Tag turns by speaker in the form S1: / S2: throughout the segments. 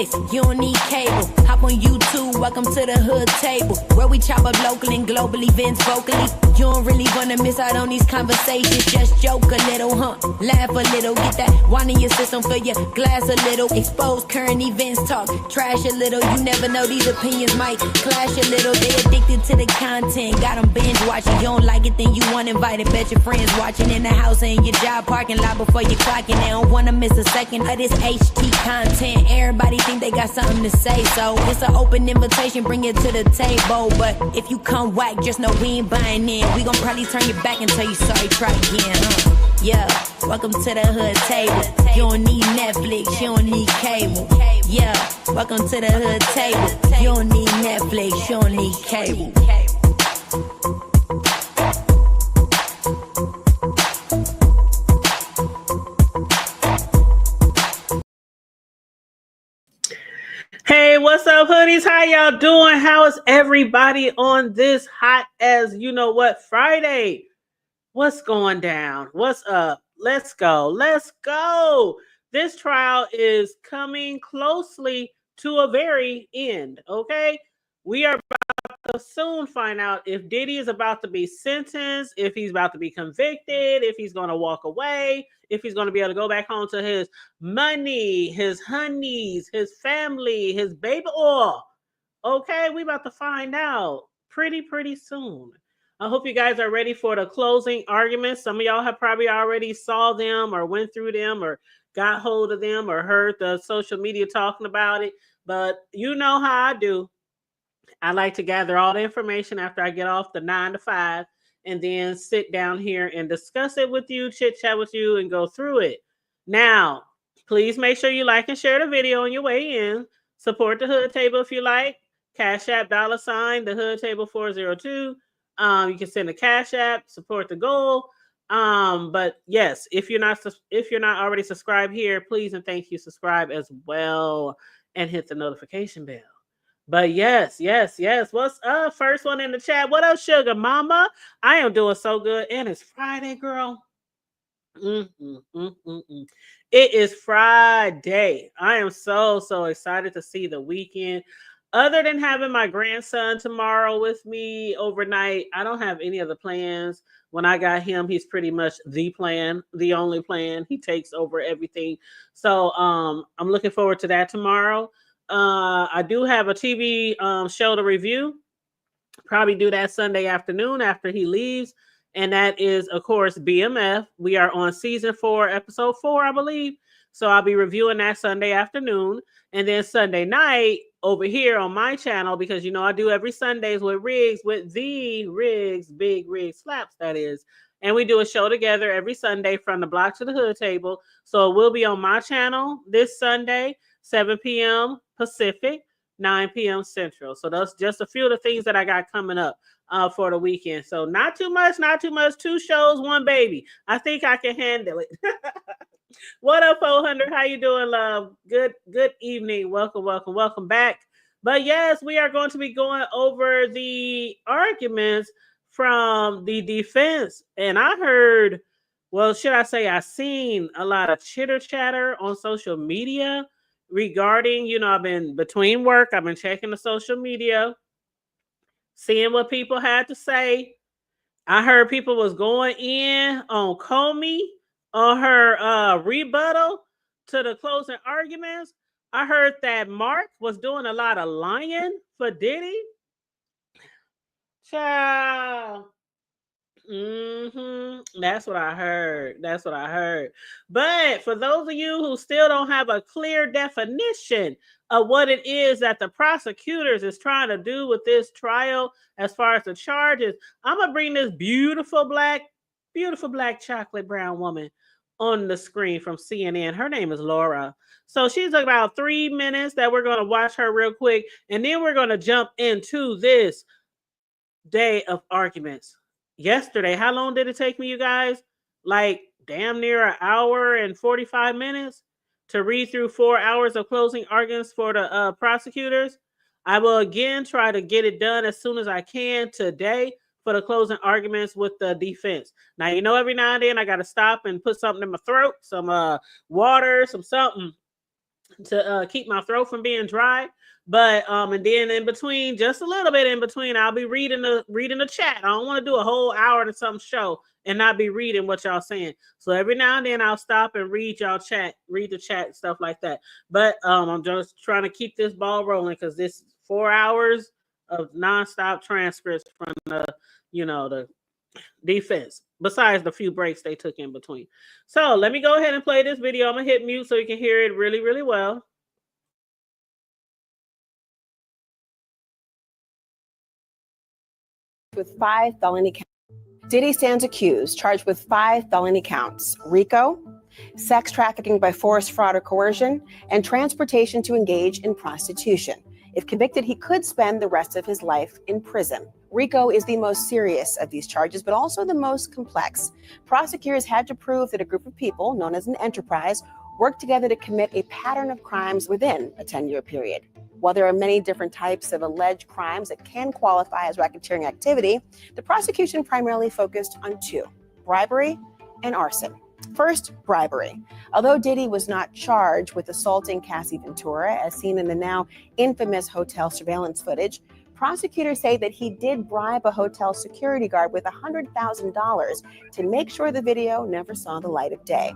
S1: Netflix, you don't need cable. Hop on YouTube, welcome to the hood table, where we chop up local and global events vocally. You don't really wanna miss out on these conversations. Just joke a little, laugh a little, get that wine in your system, fill your glass a little. Expose current events, talk trash a little. You never know, these opinions might clash a little. They addicted to the content, got them binge watching. You don't like it, then you want invited. Bet your friends watching in the house and your job parking lot before you clocking. They don't wanna miss a second of this HT content. Everybody think they got something to say, so it's an open invitation, bring it to the table. But if you come whack, just know we ain't buying in. We gon' probably turn your back and tell you sorry, try again, Yeah, welcome to the hood table. You don't need Netflix, you don't need cable. Yeah, welcome to the hood table. You don't need Netflix, you don't need cable.
S2: Hey, what's up, hoodies? How y'all doing? How is everybody on this hot as you know what Friday? What's going down? What's up? Let's go. Let's go. This trial is coming closely to a very end, okay? We are about to soon find out if Diddy is about to be sentenced, if he's about to be convicted, if he's going to walk away, if he's going to be able to go back home to his money, his honeys, his family, his baby oil. Okay, we about to find out pretty soon. I hope you guys are ready for the closing arguments. Some of y'all have probably already saw them or went through them or got hold of them or heard the social media talking about it. But you know how I do. I like to gather all the information after I get off the 9 to 5 and then sit down here and discuss it with you, chit chat with you, and go through it. Now, please make sure you like and share the video on your way in. Support the Hood Table if you like. Cash App $, the Hood Table 402. You can send a Cash App, support the goal. But yes, if you're not already subscribed here, please and thank you, subscribe as well and hit the notification bell. But yes. What's up? First one in the chat. What up, sugar mama? I am doing so good. And it's Friday, girl. It is Friday. I am so excited to see the weekend. Other than having my grandson tomorrow with me overnight, I don't have any other plans. When I got him, he's pretty much the plan, the only plan. He takes over everything. So I'm looking forward to that tomorrow. I do have a TV show to review. Probably do that Sunday afternoon after he leaves. And that is, of course, BMF. We are on season 4, episode 4, I believe. So I'll be reviewing that Sunday afternoon. And then Sunday night over here on my channel, because, you know, I do every Sundays with Riggs, with the Riggs, Big Riggs Slaps, that is. And we do a show together every Sunday from the block to the hood table. So it will be on my channel this Sunday, 7 p.m. Pacific, 9 p.m. Central. So that's just a few of the things that I got coming up for the weekend. So not too much. 2 shows, 1 baby. I think I can handle it. What up, 400? How you doing, love? Good evening. Welcome back. But yes, we are going to be going over the arguments from the defense. And I heard, well, should I say I seen a lot of chitter chatter on social media regarding, you know, I've been between work, I've been checking the social media, seeing what people had to say. I heard people was going in on Comey on her rebuttal to the closing arguments. I heard that Marc was doing a lot of lying for Diddy. Child. That's what I heard. But for those of you who still don't have a clear definition of what it is that the prosecutors is trying to do with this trial as far as the charges, I'm gonna bring this beautiful black chocolate brown woman on the screen from CNN. Her name is Laura. So she's about 3 minutes that we're going to watch her real quick, and then we're going to jump into this day of arguments. Yesterday, how long did it take me, you guys? Like damn near an hour and 45 minutes to read through 4 hours of closing arguments for the prosecutors. I will again try to get it done as soon as I can today for the closing arguments with the defense. Now, you know, every now and then I got to stop and put something in my throat, some water, some something. to keep my throat from being dry. But and then in between, just a little bit in between, I'll be reading the chat. I don't want to do a whole hour to some show and not be reading what y'all saying. So every now and then I'll stop and read y'all chat, read the chat, stuff like that. But I'm just trying to keep this ball rolling because this 4 hours of nonstop transcripts from the defense, besides the few breaks they took in between. So let me go ahead and play this video. I'm gonna hit mute so you can hear it really, really well.
S3: With 5 felony counts. Diddy stands accused, charged with 5 felony counts: RICO, sex trafficking by force, fraud, or coercion, and transportation to engage in prostitution. If convicted, he could spend the rest of his life in prison. RICO is the most serious of these charges, but also the most complex. Prosecutors had to prove that a group of people, known as an enterprise, worked together to commit a pattern of crimes within a 10-year period. While there are many different types of alleged crimes that can qualify as racketeering activity, the prosecution primarily focused on 2: bribery and arson. First, bribery. Although Diddy was not charged with assaulting Cassie Ventura, as seen in the now infamous hotel surveillance footage, prosecutors say that he did bribe a hotel security guard with $100,000 to make sure the video never saw the light of day.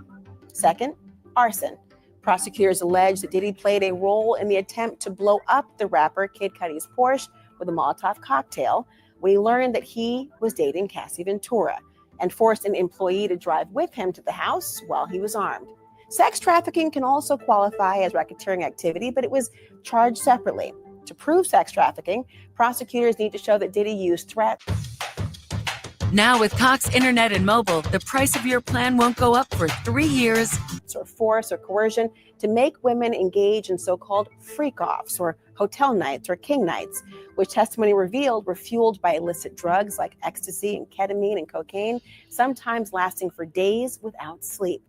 S3: Second, arson. Prosecutors allege that Diddy played a role in the attempt to blow up the rapper Kid Cudi's Porsche with a Molotov cocktail when he learned that he was dating Cassie Ventura, and forced an employee to drive with him to the house while he was armed. Sex trafficking can also qualify as racketeering activity, but it was charged separately. To prove sex trafficking, prosecutors need to show that Diddy used threats.
S4: Now with Cox Internet and Mobile, the price of your plan won't go up for 3 years.
S3: Or force or coercion to make women engage in so-called freak-offs or hotel nights or king nights, which testimony revealed were fueled by illicit drugs like ecstasy and ketamine and cocaine, sometimes lasting for days without sleep.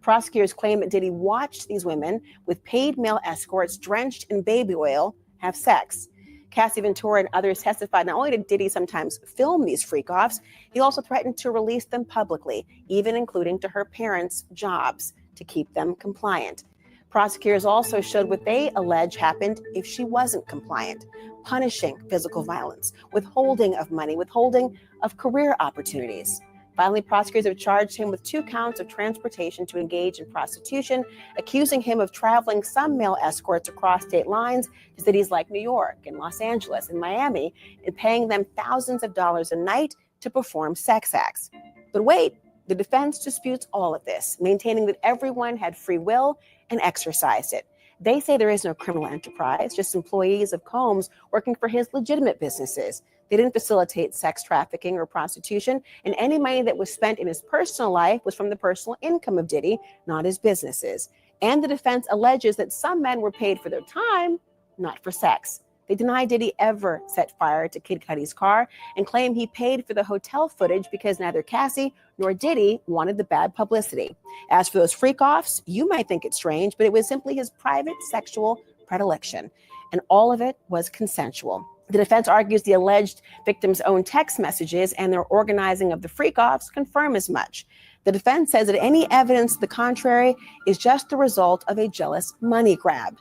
S3: Prosecutors claim that Diddy watched these women with paid male escorts drenched in baby oil have sex. Cassie Ventura and others testified not only did Diddy sometimes film these freak-offs, he also threatened to release them publicly, even including to her parents' jobs, to keep them compliant. Prosecutors also showed what they allege happened if she wasn't compliant: punishing physical violence, withholding of money, withholding of career opportunities. Finally, prosecutors have charged him with 2 counts of transportation to engage in prostitution, accusing him of traveling some male escorts across state lines to cities like New York and Los Angeles and Miami, and paying them thousands of dollars a night to perform sex acts. But wait, the defense disputes all of this, maintaining that everyone had free will and exercised it. They say there is no criminal enterprise, just employees of Combs working for his legitimate businesses. They didn't facilitate sex trafficking or prostitution, and any money that was spent in his personal life was from the personal income of Diddy, not his businesses. And the defense alleges that some men were paid for their time, not for sex. They deny Diddy ever set fire to Kid Cudi's car and claim he paid for the hotel footage because neither Cassie nor Diddy wanted the bad publicity. As for those freak-offs, you might think it's strange, but it was simply his private sexual predilection, and all of it was consensual. The defense argues the alleged victim's own text messages and their organizing of the freak-offs confirm as much. The defense says that any evidence to the contrary is just the result of a jealous money grab.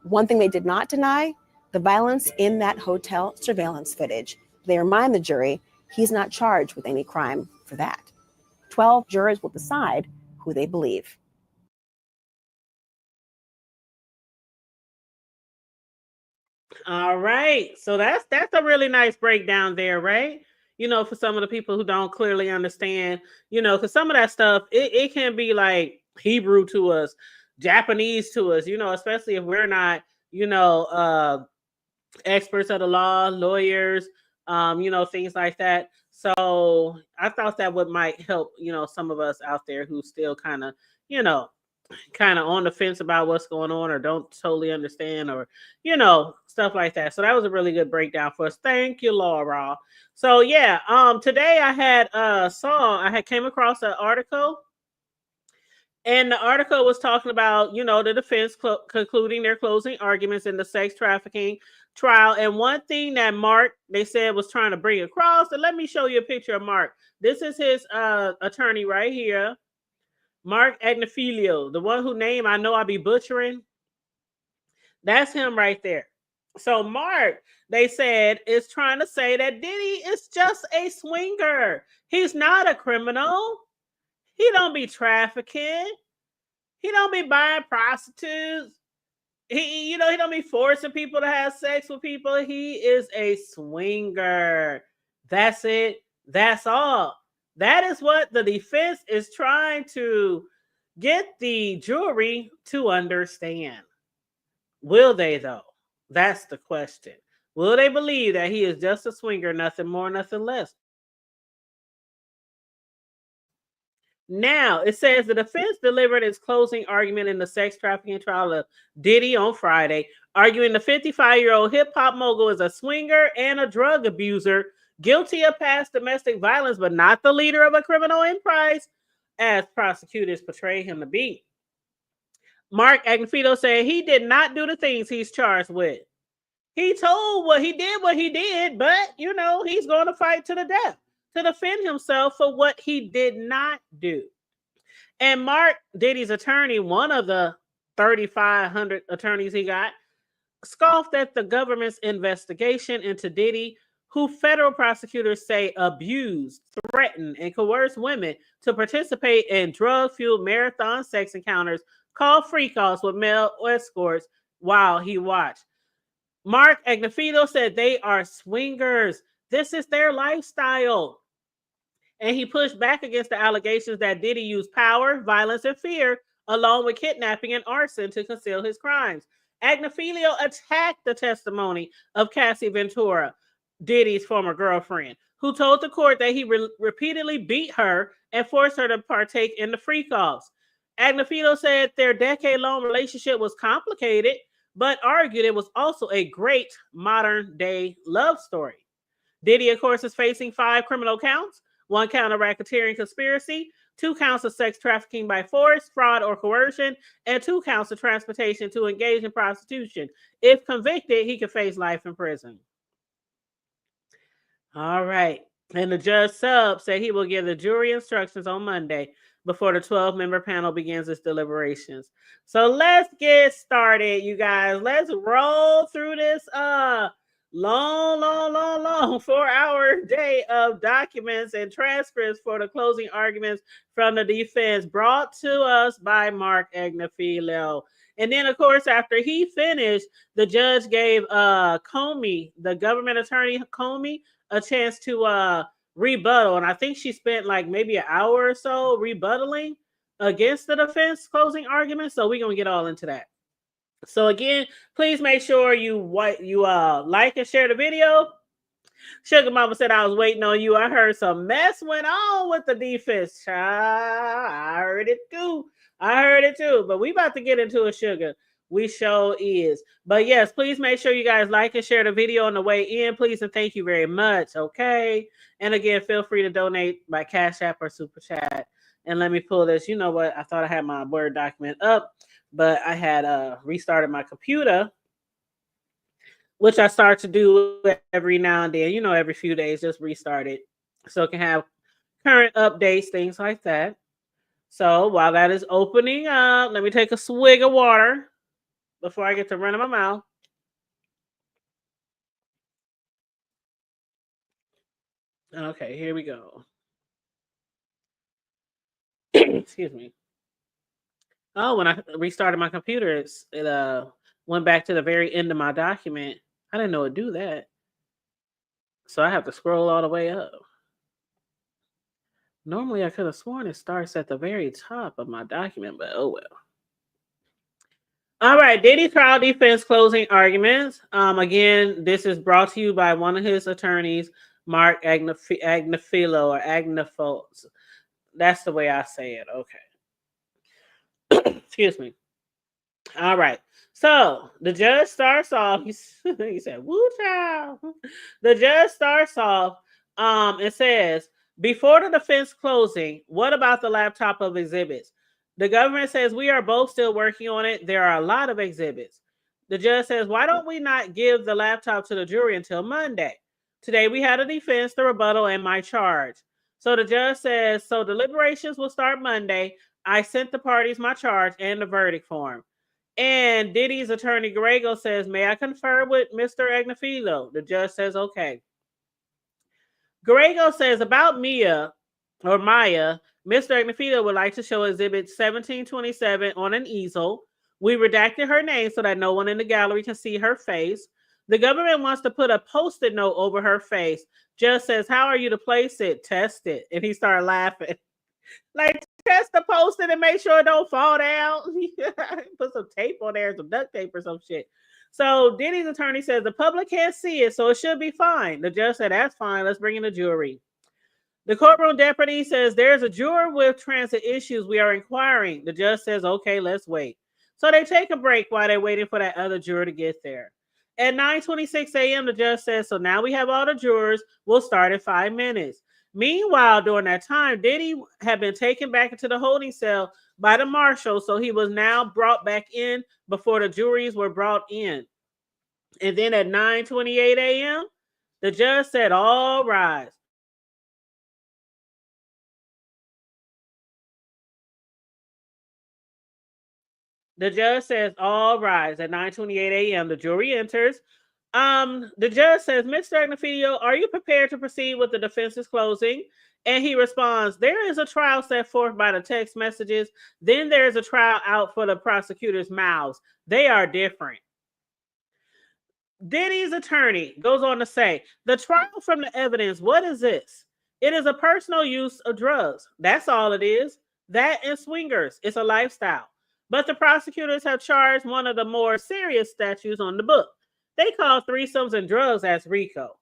S3: One thing they did not deny: the violence in that hotel surveillance footage. They remind the jury he's not charged with any crime for that. 12 jurors will decide who they believe.
S2: All right. So that's a really nice breakdown there, right? For some of the people who don't clearly understand, because some of that stuff, it can be like Hebrew to us, Japanese to us, especially if we're not, experts of the law, lawyers, things like that. So I thought that might help, some of us out there who still kind of on the fence about what's going on or don't totally understand or, stuff like that. So that was a really good breakdown for us. Thank you, Laura. So yeah, today I had came across an article, and the article was talking about, the defense concluding their closing arguments in the sex trafficking trial. And one thing that Marc, they said, was trying to bring across, and let me show you a picture of Marc. This is his attorney right here, Marc Agnifilo, the one who name I know I'll be butchering. That's him right there. So Marc, they said, is trying to say that Diddy is just a swinger. He's not a criminal. He don't be trafficking. He don't be buying prostitutes. He don't be forcing people to have sex with people. He is a swinger. That's it. That's all. That is what the defense is trying to get the jury to understand. Will they, though? That's the question. Will they believe that he is just a swinger, nothing more, nothing less? Now, it says the defense delivered its closing argument in the sex trafficking trial of Diddy on Friday, arguing the 55-year-old hip-hop mogul is a swinger and a drug abuser, guilty of past domestic violence, but not the leader of a criminal enterprise, as prosecutors portray him to be. Marc Agnifilo said he did not do the things he's charged with. He told what he did, but, he's going to fight to the death to defend himself for what he did not do. And Marc, Diddy's attorney, one of the 3,500 attorneys he got, scoffed at the government's investigation into Diddy, who federal prosecutors say abused, threatened, and coerced women to participate in drug-fueled marathon sex encounters called freak-offs with male escorts while he watched. Marc Agnifilo said they are swingers. This is their lifestyle. And he pushed back against the allegations that Diddy used power, violence, and fear, along with kidnapping and arson, to conceal his crimes. Agnifilo attacked the testimony of Cassie Ventura, Diddy's former girlfriend, who told the court that he repeatedly beat her and forced her to partake in the freak-offs. Agnifilo said their decade-long relationship was complicated, but argued it was also a great modern-day love story. Diddy, of course, is facing 5 criminal counts, 1 count of racketeering conspiracy, 2 counts of sex trafficking by force, fraud, or coercion, and 2 counts of transportation to engage in prostitution. If convicted, he could face life in prison. All right. And the judge sub said he will give the jury instructions on Monday before the 12-member panel begins its deliberations. So let's get started, you guys. Let's roll through this long 4-hour day of documents and transcripts for the closing arguments from the defense, brought to us by Marc Agnifilo. And then, of course, after he finished, the judge gave Comey, the government attorney Comey, a chance to rebuttal. And I think she spent like maybe an hour or so rebuttaling against the defense closing argument. So we're going to get all into that. So again, please make sure you like and share the video. Sugar Mama said I was waiting on you. I heard some mess went on with the defense. I heard it too. But we about to get into it, Sugar. We sure is. But yes, please make sure you guys like and share the video on the way in, please, and thank you very much. Okay. And again, feel free to donate by Cash App or Super Chat. And let me pull this. You know what? I thought I had my Word document up, but I had restarted my computer, which I start to do every now and then, every few days, just restart it so it can have current updates, things like that. So while that is opening up, let me take a swig of water before I get to running my mouth. Okay, here we go. Excuse me. Oh, when I restarted my computer, it went back to the very end of my document. I didn't know it'd do that. So I have to scroll all the way up. Normally, I could have sworn it starts at the very top of my document, but oh well. All right, Diddy trial defense closing arguments. Again, this is brought to you by one of his attorneys, Marc Agnifilo or Agnifilo. That's the way I say it. Okay. Excuse me. All right. So the judge starts off. He said, "Woo child." The judge starts off. It says, before the defense closing, what about the laptop of exhibits? The government says we are both still working on it. There are a lot of exhibits. The judge says, why don't we not give the laptop to the jury until Monday? Today we had a defense, the rebuttal, and my charge. So the judge says, so deliberations will start Monday. I sent the parties my charge and the verdict form. And Diddy's attorney Grego says, may I confer with Mr. Agnifilo? The judge says, okay. Grego says about Maya, Mr. Agnifilo would like to show exhibit 1727 on an easel. We redacted her name so that no one in the gallery can see her face. The government wants to put a post-it note over her face. Judge says, how are you to place it? Test it. And he started laughing. Like, test the post-it and make sure it don't fall down. Put some tape on there, some duct tape or some shit. So Diddy's attorney says the public can't see it, so it should be fine. The judge said, that's fine. Let's bring in the jury. The courtroom deputy says there's a juror with transit issues. We are inquiring. The judge says, okay, let's wait. So they take a break while they're waiting for that other juror to get there. At 9:26 a.m., the judge says, so now we have all the jurors. We'll start in 5 minutes. Meanwhile, during that time, Diddy had been taken back into the holding cell by the marshal, so he was now brought back in before the juries were brought in. And then at 9:28 a.m., the judge said, all rise. The judge says, all rise. At 9:28 a.m., the jury enters. The judge says, Mr. Agnifilo, are you prepared to proceed with the defense's closing? And he responds, there is a trial set forth by the text messages. Then there is a trial out for the prosecutor's mouths. They are different. Diddy's attorney goes on to say, the trial from the evidence, what is this? It is a personal use of drugs. That's all it is. That and swingers. It's a lifestyle. But the prosecutors have charged one of the more serious statutes on the book. They call threesomes and drugs as RICO.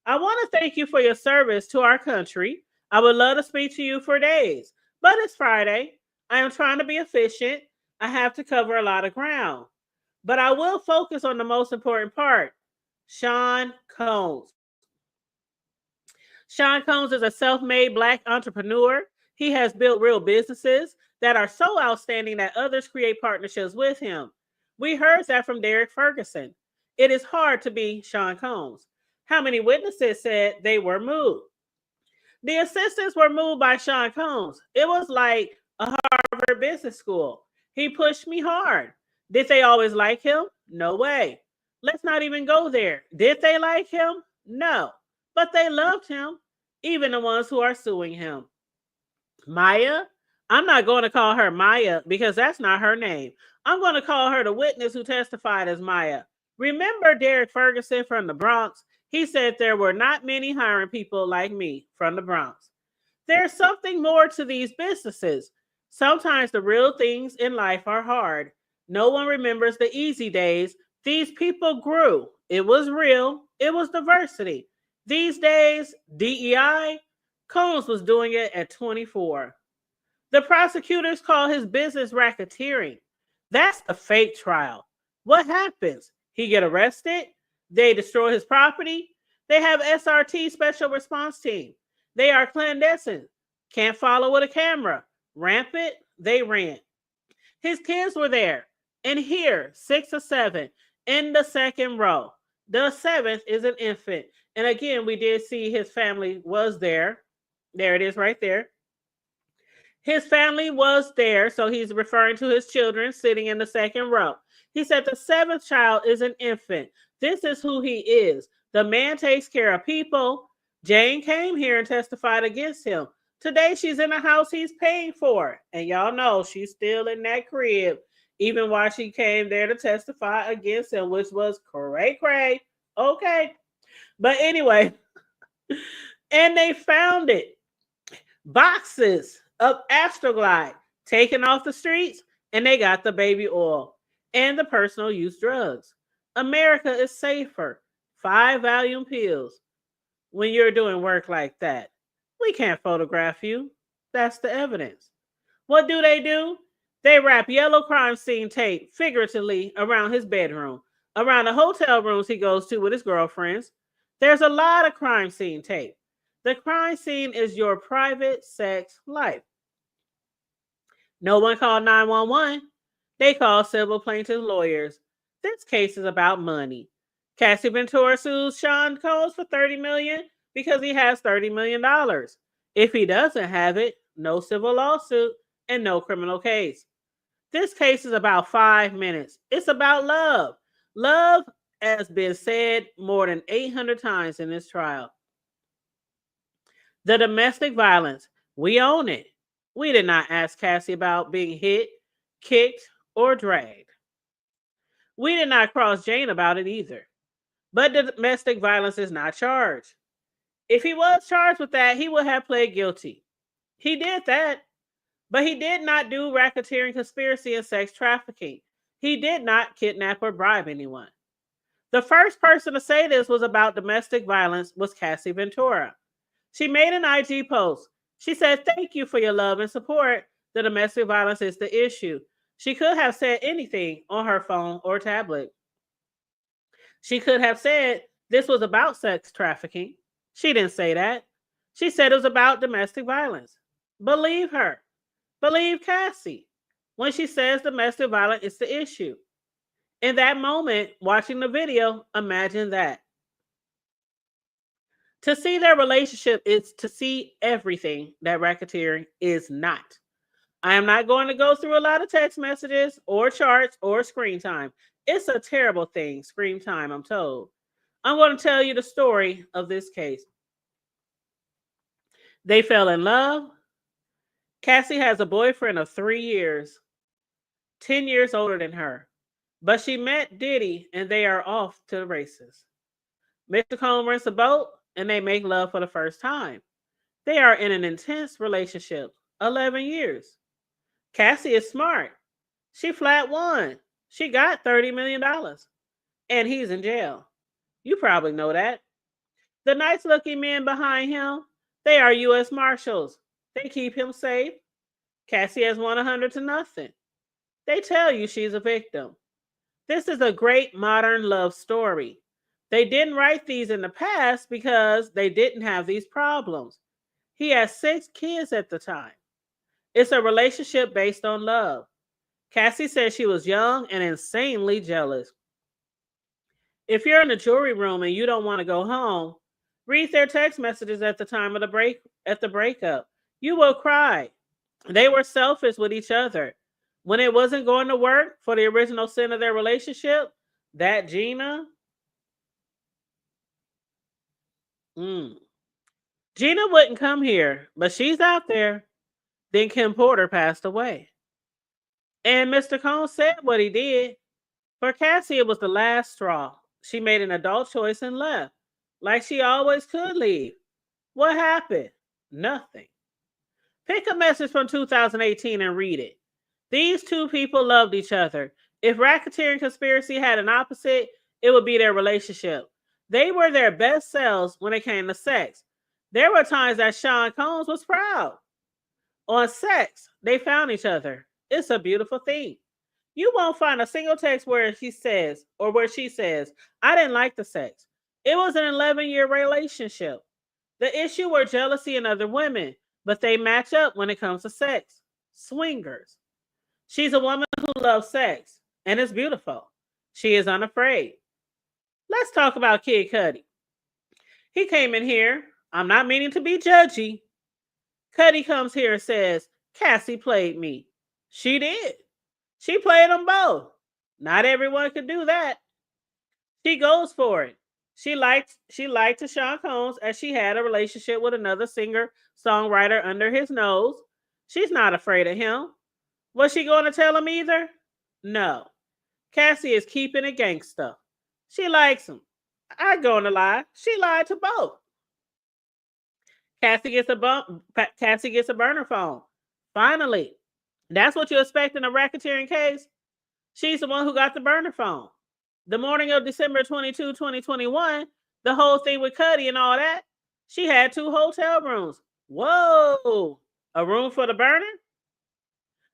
S2: I want to thank you for your service to our country. I would love to speak to you for days, but it's Friday. I am trying to be efficient. I have to cover a lot of ground, but I will focus on the most important part. Sean Combs. Sean Combs is a self-made Black entrepreneur. He has built real businesses that are so outstanding that others create partnerships with him. We heard that from Derek Ferguson. It is hard to be Sean Combs. How many witnesses said they were moved? The assistants were moved by Sean Combs. It was like a Harvard Business School. He pushed me hard. Did they always like him? No way. Let's not even go there. Did they like him? No. But they loved him, even the ones who are suing him. Maya? I'm not going to call her Maya because that's not her name. I'm going to call her the witness who testified as Maya. Remember Derek Ferguson from the Bronx? He said there were not many hiring people like me from the Bronx. There's something more to these businesses. Sometimes the real things in life are hard. No one remembers the easy days. These people grew. It was real. It was diversity. These days, DEI, Combs was doing it at 24. The prosecutors call his business racketeering. That's the fake trial. What happens? He get arrested. They destroy his property. They have SRT special response team. They are clandestine. Can't follow with a camera. Rampant. They ran. His kids were there. And here, 6 or 7, in the second row. The 7th is an infant. And again, we did see his family was there. There it is right there. His family was there. So he's referring to his children sitting in the second row. He said the 7th child is an infant. This is who he is. The man takes care of people. Jane came here and testified against him. Today she's in a house he's paying for. And y'all know she's still in that crib, even while she came there to testify against him, which was cray-cray. Okay. But anyway, and they found it. Boxes of Astroglide taken off the streets, and they got the baby oil and the personal use drugs. America is safer. 5 Valium pills. When you're doing work like that, we can't photograph you. That's the evidence. What do? They wrap yellow crime scene tape figuratively around his bedroom, around the hotel rooms he goes to with his girlfriends. There's a lot of crime scene tape. The crime scene is your private sex life. No one called 911. They called civil plaintiff lawyers. This case is about money. Cassie Ventura sues Sean Combs for $30 million because he has $30 million. If he doesn't have it, no civil lawsuit and no criminal case. This case is about 5 minutes. It's about love. Love has been said more than 800 times in this trial. The domestic violence, we own it. We did not ask Cassie about being hit, kicked, or dragged. We did not cross Jane about it either. But the domestic violence is not charged. If he was charged with that, he would have pled guilty. He did that, but he did not do racketeering, conspiracy, and sex trafficking. He did not kidnap or bribe anyone. The first person to say this was about domestic violence was Cassie Ventura. She made an IG post. She said, "Thank you for your love and support. The domestic violence is the issue." She could have said anything on her phone or tablet. She could have said this was about sex trafficking. She didn't say that. She said it was about domestic violence. Believe her. Believe Cassie when she says domestic violence is the issue. In that moment, watching the video, imagine that. To see their relationship is to see everything that racketeering is not. I am not going to go through a lot of text messages or charts or screen time. It's a terrible thing, screen time, I'm told. I'm going to tell you the story of this case. They fell in love. Cassie has a boyfriend of 3 years, 10 years older than her. But she met Diddy and they are off to the races. Mr. Combs rents a boat and they make love for the first time. They are in an intense relationship, 11 years. Cassie is smart. She flat won. She got $30 million. And he's in jail. You probably know that. The nice looking men behind him, they are U.S. Marshals. They keep him safe. Cassie has won 100 to nothing. They tell you she's a victim. This is a great modern love story. They didn't write these in the past because they didn't have these problems. He had 6 kids at the time. It's a relationship based on love. Cassie said she was young and insanely jealous. If you're in the jury room and you don't want to go home, read their text messages at the time of the breakup. You will cry. They were selfish with each other. When it wasn't going to work for the original sin of their relationship, that Gina wouldn't come here, but she's out there. Then Kim Porter passed away. And Mr. Combs said what he did. For Cassie, it was the last straw. She made an adult choice and left, like she always could leave. What happened? Nothing. Pick a message from 2018 and read it. These two people loved each other. If racketeering conspiracy had an opposite, it would be their relationship. They were their best selves when it came to sex. There were times that Sean Combs was proud. On sex, they found each other. It's a beautiful thing. You won't find a single text where she says, I didn't like the sex. It was an 11-year relationship. The issue were jealousy in other women, but they match up when it comes to sex. Swingers. She's a woman who loves sex, and it's beautiful. She is unafraid. Let's talk about Kid Cudi. He came in here. I'm not meaning to be judgy. Cudi comes here and says, Cassie played me. She did. She played them both. Not everyone could do that. She goes for it. She liked Sean Combs as she had a relationship with another singer-songwriter under his nose. She's not afraid of him. Was she going to tell him either? No. Cassie is keeping it gangsta. She likes him. I'm going to lie. She lied to both. Cassie gets a burner phone. Finally. That's what you expect in a racketeering case? She's the one who got the burner phone. The morning of December 22, 2021, the whole thing with Cudi and all that, she had 2 hotel rooms. Whoa! A room for the burner?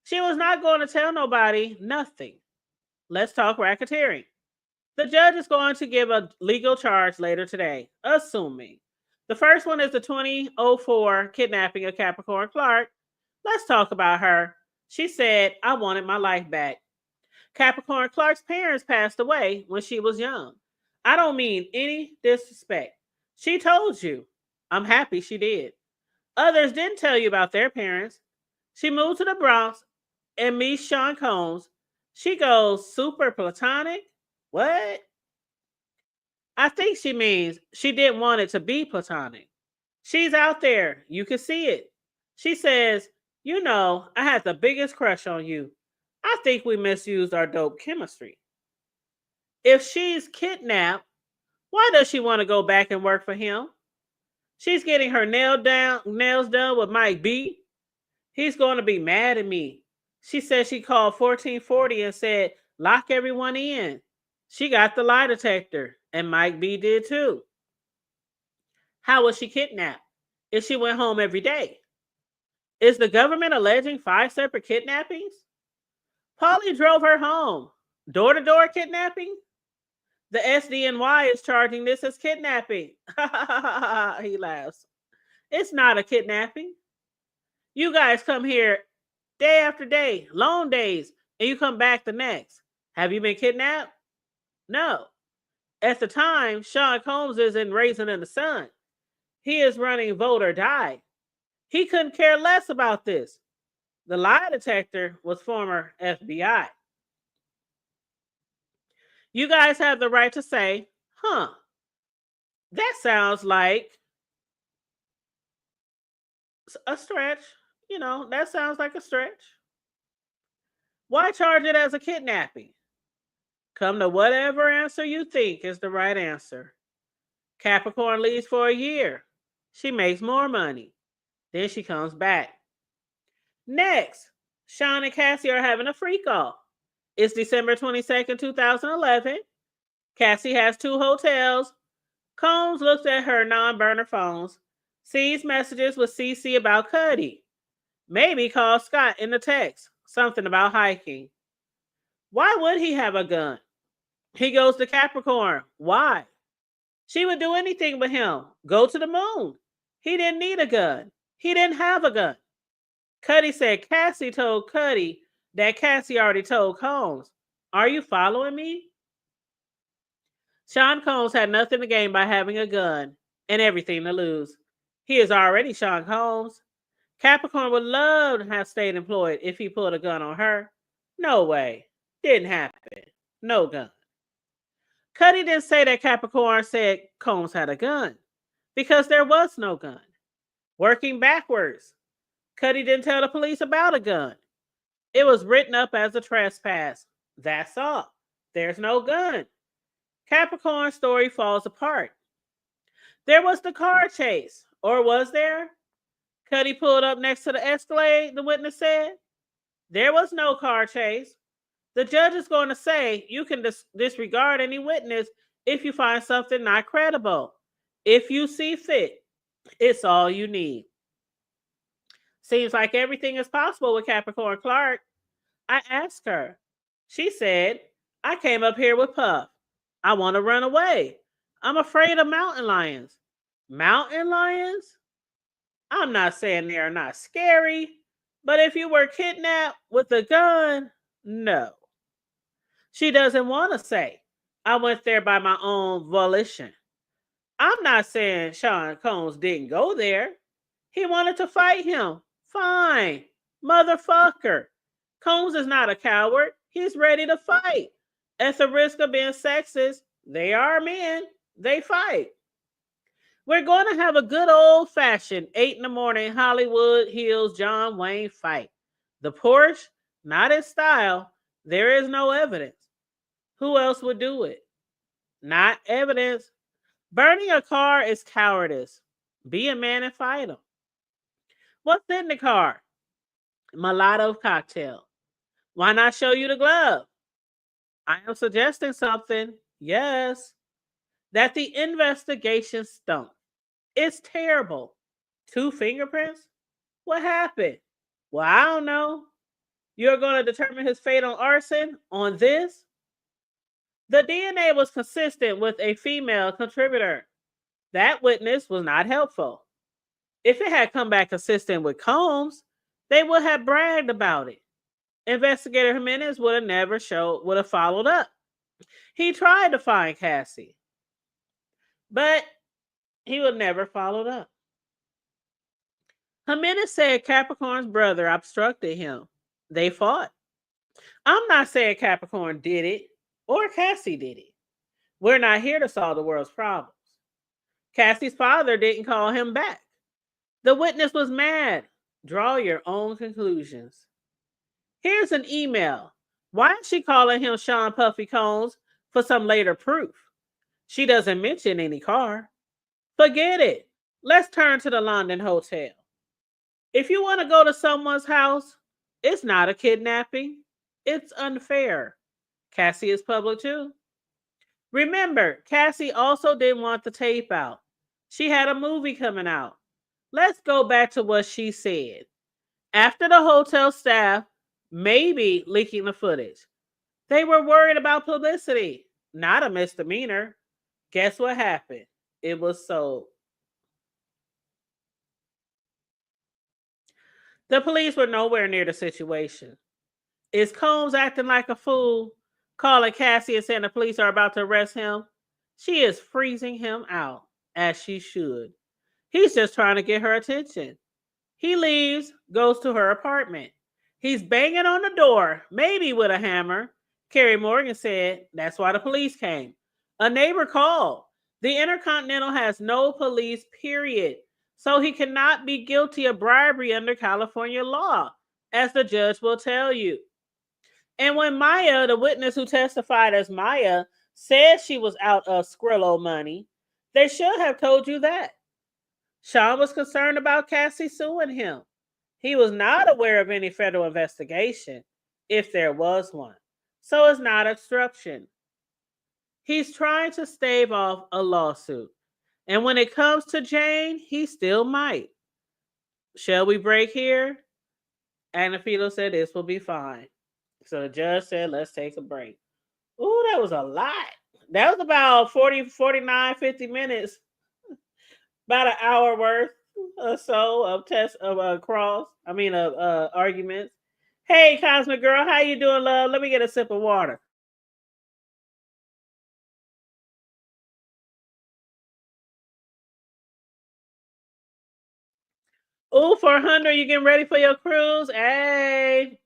S2: She was not going to tell nobody nothing. Let's talk racketeering. The judge is going to give a legal charge later today, assuming. The first one is the 2004 kidnapping of Capricorn Clark. Let's talk about her. She said, I wanted my life back. Capricorn Clark's parents passed away when she was young. I don't mean any disrespect. She told you. I'm happy she did. Others didn't tell you about their parents. She moved to the Bronx and meets Sean Combs. She goes, super platonic? What? I think she means she didn't want it to be platonic. She's out there. You can see it. She says, you know, I had the biggest crush on you. I think we misused our dope chemistry. If she's kidnapped, why does she want to go back and work for him? She's getting her nails done with Mike B. He's going to be mad at me. She said she called 1440 and said, lock everyone in. She got the lie detector, and Mike B did too. How was she kidnapped if she went home every day? Is the government alleging 5 separate kidnappings? Polly drove her home. Door-to-door kidnapping? The SDNY is charging this as kidnapping. He laughs. It's not a kidnapping. You guys come here day after day, long days, and you come back the next. Have you been kidnapped? No. At the time, Sean Combs is in Raisin in the Sun. He is running Vote or Die. He couldn't care less about this. The lie detector was former FBI. You guys have the right to say, that sounds like a stretch. You know, that sounds like a stretch. Why charge it as a kidnapping? Come to whatever answer you think is the right answer. Capricorn leaves for a year. She makes more money. Then she comes back. Next, Sean and Cassie are having a freak off. It's December 22nd, 2011. Cassie has 2 hotels. Combs looks at her non-burner phones, sees messages with CC about Cuddy. Maybe calls Scott in the text, something about hiking. Why would he have a gun? He goes to Capricorn. Why? She would do anything with him. Go to the moon. He didn't need a gun. He didn't have a gun. Cuddy said Cassie told Cuddy that Cassie already told Combs. Are you following me? Sean Combs had nothing to gain by having a gun and everything to lose. He is already Sean Combs. Capricorn would love to have stayed employed if he pulled a gun on her. No way. Didn't happen. No gun. Cuddy didn't say that Capricorn said Combs had a gun because there was no gun. Working backwards. Cuddy didn't tell the police about a gun. It was written up as a trespass. That's all. There's no gun. Capricorn's story falls apart. There was the car chase, or was there? Cuddy pulled up next to the Escalade, the witness said. There was no car chase. The judge is going to say you can disregard any witness if you find something not credible. If you see fit, it's all you need. Seems like everything is possible with Capricorn Clark. I asked her. She said, I came up here with Puff. I want to run away. I'm afraid of mountain lions. Mountain lions? I'm not saying they are not scary, but if you were kidnapped with a gun, no. She doesn't want to say, I went there by my own volition. I'm not saying Sean Combs didn't go there. He wanted to fight him. Fine. Motherfucker. Combs is not a coward. He's ready to fight. At the risk of being sexist, they are men. They fight. We're going to have a good old-fashioned 8 a.m. Hollywood Hills John Wayne fight. The Porsche, not in style. There is no evidence. Who else would do it? Not evidence. Burning a car is cowardice. Be a man and fight him. What's in the car? Mulatto cocktail. Why not show you the glove? I am suggesting something. Yes. That the investigation stunk. It's terrible. 2 fingerprints? What happened? Well, I don't know. You're going to determine his fate on arson? On this? The DNA was consistent with a female contributor. That witness was not helpful. If it had come back consistent with Combs, they would have bragged about it. Investigator Jimenez would have followed up. He tried to find Cassie, but he would never followed up. Jimenez said Capricorn's brother obstructed him. They fought. I'm not saying Capricorn did it or Cassie did it. We're not here to solve the world's problems. Cassie's father didn't call him back. The witness was mad. Draw your own conclusions. Here's an email. Why is she calling him Sean Puffy Combs for some later proof? She doesn't mention any car. Forget it. Let's turn to the London Hotel. If you want to go to someone's house, it's not a kidnapping. It's unfair. Cassie is public too. Remember, Cassie also didn't want the tape out. She had a movie coming out. Let's go back to what she said. After the hotel staff maybe leaking the footage, they were worried about publicity, not a misdemeanor. Guess what happened? It was sold. The police were nowhere near the situation. Is Combs acting like a fool, calling Cassie and saying the police are about to arrest him? She is freezing him out, as she should. He's just trying to get her attention. He leaves, goes to her apartment. He's banging on the door, maybe with a hammer. Carrie Morgan said that's why the police came. A neighbor called. The Intercontinental has no police, period. So he cannot be guilty of bribery under California law, as the judge will tell you. And when Maya, the witness who testified as Maya, said she was out of Skrilla money, they should have told you that. Sean was concerned about Cassie suing him. He was not aware of any federal investigation, if there was one. So it's not obstruction. He's trying to stave off a lawsuit. And when it comes to Jane, he still might. Shall we break here? Agnifilo said this will be fine. So the judge said, let's take a break. Ooh, that was a lot. That was about 40, 49, 50 minutes. About an hour worth or so of arguments. Hey, Cosmic Girl, how you doing, love? Let me get a sip of water. Ooh, 400, you getting ready for your cruise? Hey,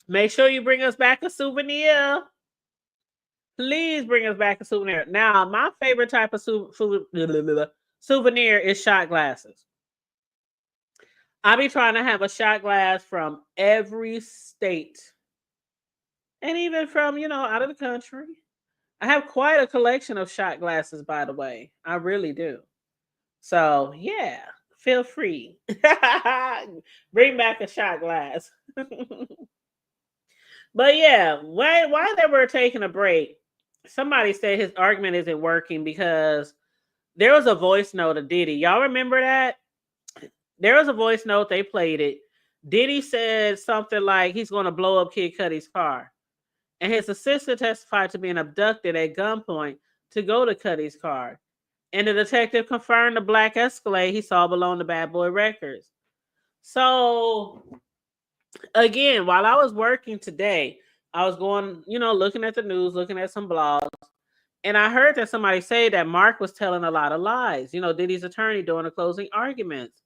S2: make sure you bring us back a souvenir. Please bring us back a souvenir. Now, my favorite type of souvenir is shot glasses. I be trying to have a shot glass from every state. And even from, out of the country. I have quite a collection of shot glasses, by the way. I really do. So, yeah, feel free. Bring back a shot glass. But yeah, while they were taking a break, somebody said his argument isn't working because there was a voice note of Diddy. Y'all remember that? There was a voice note. They played it. Diddy said something like he's going to blow up Kid Cudi's car. And his assistant testified to being abducted at gunpoint to go to Cudi's car. And the detective confirmed the black Escalade he saw belong to Bad Boy Records. So, again, while I was working today, I was going, looking at the news, looking at some blogs. And I heard that somebody say that Marc was telling a lot of lies, Diddy's attorney during the closing arguments.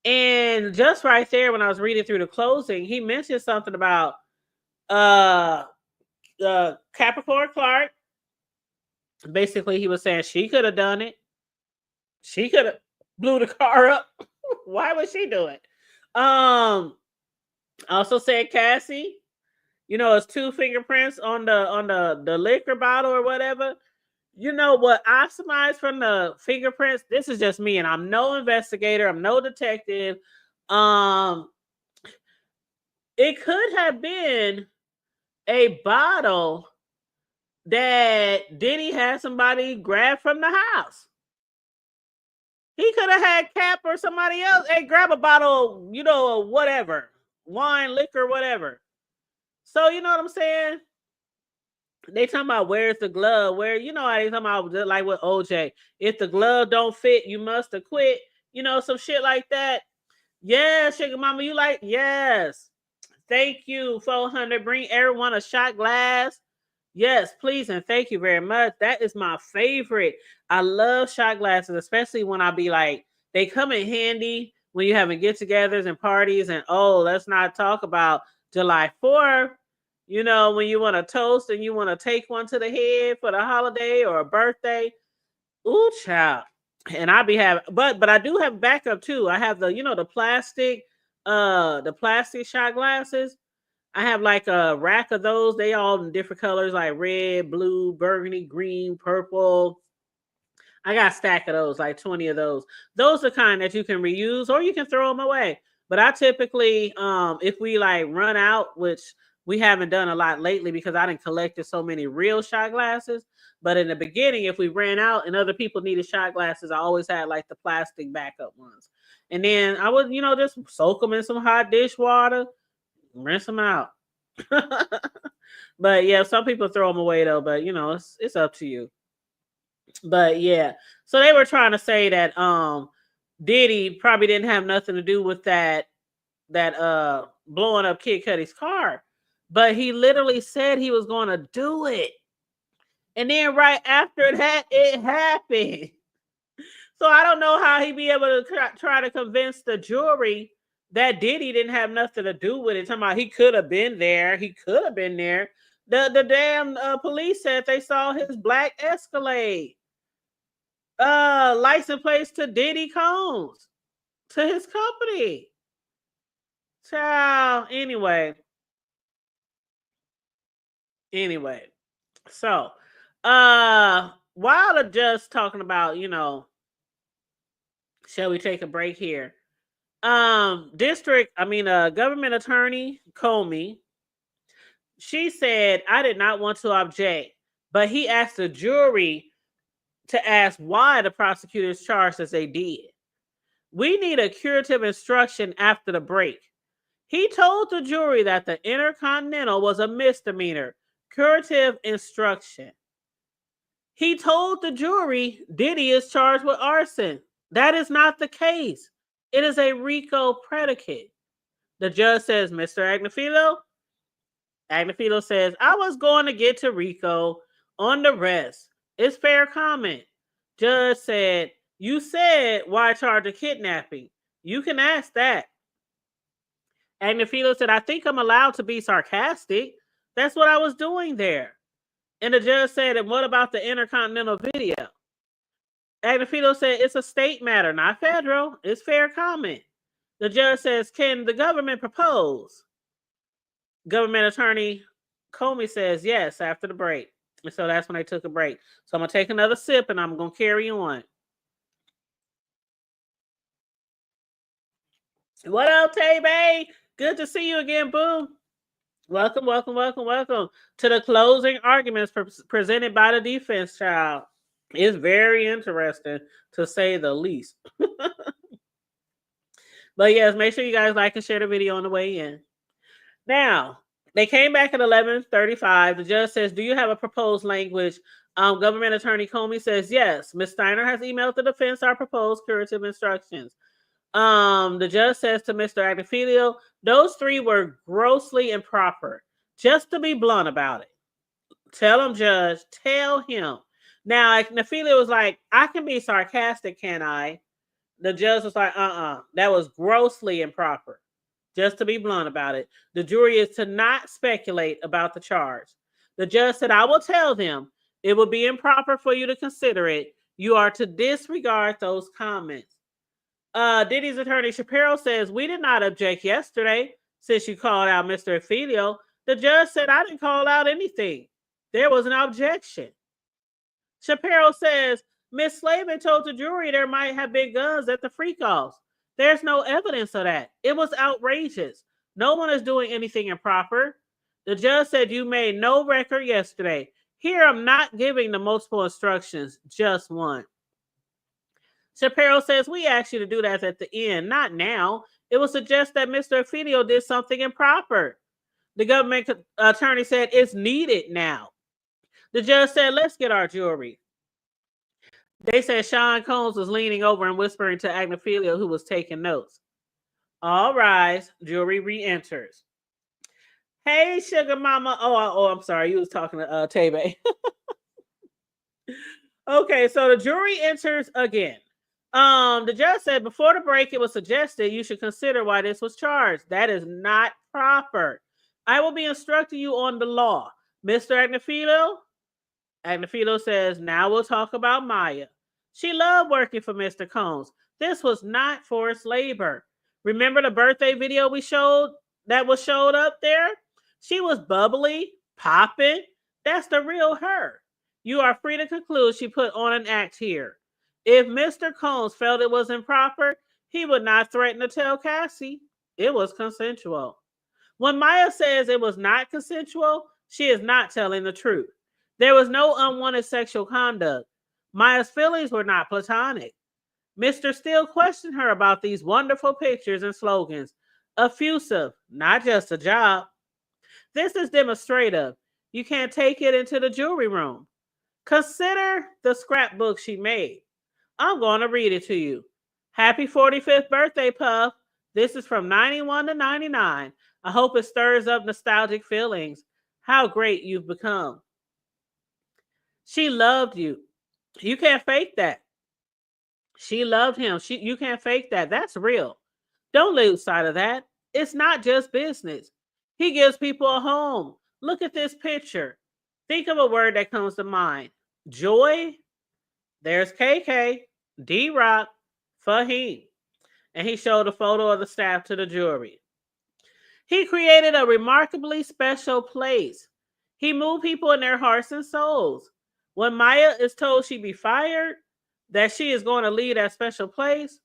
S2: And just right there, when I was reading through the closing, he mentioned something about Capricorn Clark. Basically, he was saying she could have done it. She could have blew the car up. Why would she do it? Also said Cassie, it's 2 fingerprints on the liquor bottle or whatever. What I surmised from the fingerprints, this is just me, and I'm no investigator, I'm no detective. It could have been a bottle that Diddy had somebody grab from the house. He could have had Cap or somebody else. Hey, grab a bottle, whatever. Wine, liquor, whatever. So, you know what I'm saying? They talking about where's the glove? Where, how they talking about, like with OJ. If the glove don't fit, you must have quit. Some shit like that. Yeah, Sugar Mama, you like? Yes. Thank you, 400. Bring everyone a shot glass. Yes, please, and thank you very much. That is my favorite. I love shot glasses, especially when I be like, they come in handy when you're having get-togethers and parties, and let's not talk about July 4th, you know, when you want to toast and you want to take one to the head for the holiday or a birthday. Ooh, child. And I be having, but I do have backup too. I have the, you know, the plastic shot glasses. I have like a rack of those. They all in different colors, like red, blue, burgundy, green, purple. I got a stack of those, like 20 of those. Those are kind that you can reuse or you can throw them away. But I typically, if we like run out, which we haven't done a lot lately because I didn't collected so many real shot glasses. But in the beginning, if we ran out and other people needed shot glasses, I always had like the plastic backup ones. And then I would, you know, just soak them in some hot dish water, rinse them out. But yeah, some people throw them away though, but you know, it's up to you. But yeah, so they were trying to say that Diddy probably didn't have nothing to do with that blowing up Kid Cudi's car, but he literally said he was going to do it, and then right after that, it happened. So I don't know how he'd be able to try to convince the jury that Diddy didn't have nothing to do with it. Talking about he could have been there. He could have been there. The damn police said they saw his black Escalade. License plates to Diddy Combs to his company. Child. Anyway. So while just talking about, you know, shall we take a break here? Government attorney Comey, she said, I did not want to object, but he asked the jury to ask why the prosecutors charged as they did. We need a curative instruction after the break. He told the jury that the Intercontinental was a misdemeanor. Curative instruction. He told the jury Diddy is charged with arson. That is not the case. It is a RICO predicate. The judge says, Mr. Agnifilo? Agnifilo says, I was going to get to RICO on the rest. It's fair comment. Judge said, you said why charge of kidnapping? You can ask that. Agnifilo said, I think I'm allowed to be sarcastic. That's what I was doing there. And the judge said, and what about the Intercontinental video? Agnifilo said, it's a state matter, not federal. It's fair comment. The judge says, can the government propose? Government attorney Comey says, yes, after the break. And so that's when they took a break. So I'm going to take another sip and I'm going to carry on. What up, Tay-Bay? Good to see you again, boo. Welcome to the closing arguments presented by the defense, child. It's very interesting, to say the least. But yes, make sure you guys like and share the video on the way in. Now, they came back at 11:35. The judge says, do you have a proposed language? Government attorney Comey says, yes. Ms. Steiner has emailed the defense our proposed curative instructions. The judge says to Mr. Agnifilo, those three were grossly improper. Just to be blunt about it. Tell him, judge. Tell him. Now, Agnifilo was like, I can be sarcastic, can I? The judge was like, that was grossly improper. Just to be blunt about it. The jury is to not speculate about the charge. The judge said, I will tell them it will be improper for you to consider it. You are to disregard those comments. Diddy's attorney Shapiro says, we did not object yesterday since you called out Mr. Agnifilo. The judge said, I didn't call out anything. There was an objection. Shapiro says, Ms. Slavin told the jury there might have been guns at the freak-offs. There's no evidence of that. It was outrageous. No one is doing anything improper. The judge said you made no record yesterday. Here, I'm not giving the multiple instructions, just one. Shapiro says, we asked you to do that at the end, not now. It would suggest that Mr. Agnifilo did something improper. The government attorney said, it's needed now. The judge said, let's get our jury. They said Sean Combs was leaning over and whispering to Agnifilo, who was taking notes. All rise. Jury re-enters. Hey, sugar mama. Oh, I'm sorry. You was talking to Tebe. Okay, so the jury enters again. The judge said before the break, it was suggested you should consider why this was charged. That is not proper. I will be instructing you on the law. Mr. Agnifilo? Agnifilo says, now we'll talk about Maya. She loved working for Mr. Combs. This was not forced labor. Remember the birthday video we showed that was showed up there? She was bubbly, popping. That's the real her. You are free to conclude she put on an act here. If Mr. Combs felt it was improper, he would not threaten to tell Cassie. It was consensual. When Maya says it was not consensual, she is not telling the truth. There was no unwanted sexual conduct. Maya's feelings were not platonic. Mr. Steele questioned her about these wonderful pictures and slogans. Effusive, not just a job. This is demonstrative. You can't take it into the jewelry room. Consider the scrapbook she made. I'm going to read it to you. Happy 45th birthday, Puff. This is from 91 to 99. I hope it stirs up nostalgic feelings. How great you've become. She loved you. You can't fake that. She loved him. You can't fake that. That's real. Don't lose sight of that. It's not just business. He gives people a home. Look at this picture. Think of a word that comes to mind. Joy. There's KK, D-Rock, Fahim. And he showed a photo of the staff to the jury. He created a remarkably special place. He moved people in their hearts and souls. When Maya is told she be fired, that she is going to leave that special place,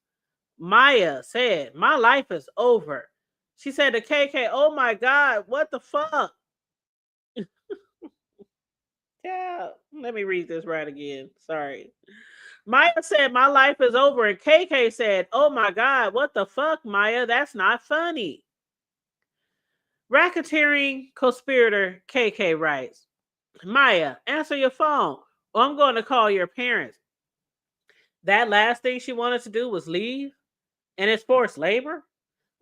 S2: Maya said, my life is over. She said to KK, oh my God, what the fuck? Yeah, let me read this right again. Sorry. Maya said, my life is over. And KK said, oh my God, what the fuck, Maya? That's not funny. Racketeering conspirator KK writes, Maya, answer your phone or I'm going to call your parents. That last thing she wanted to do was leave and it's forced labor?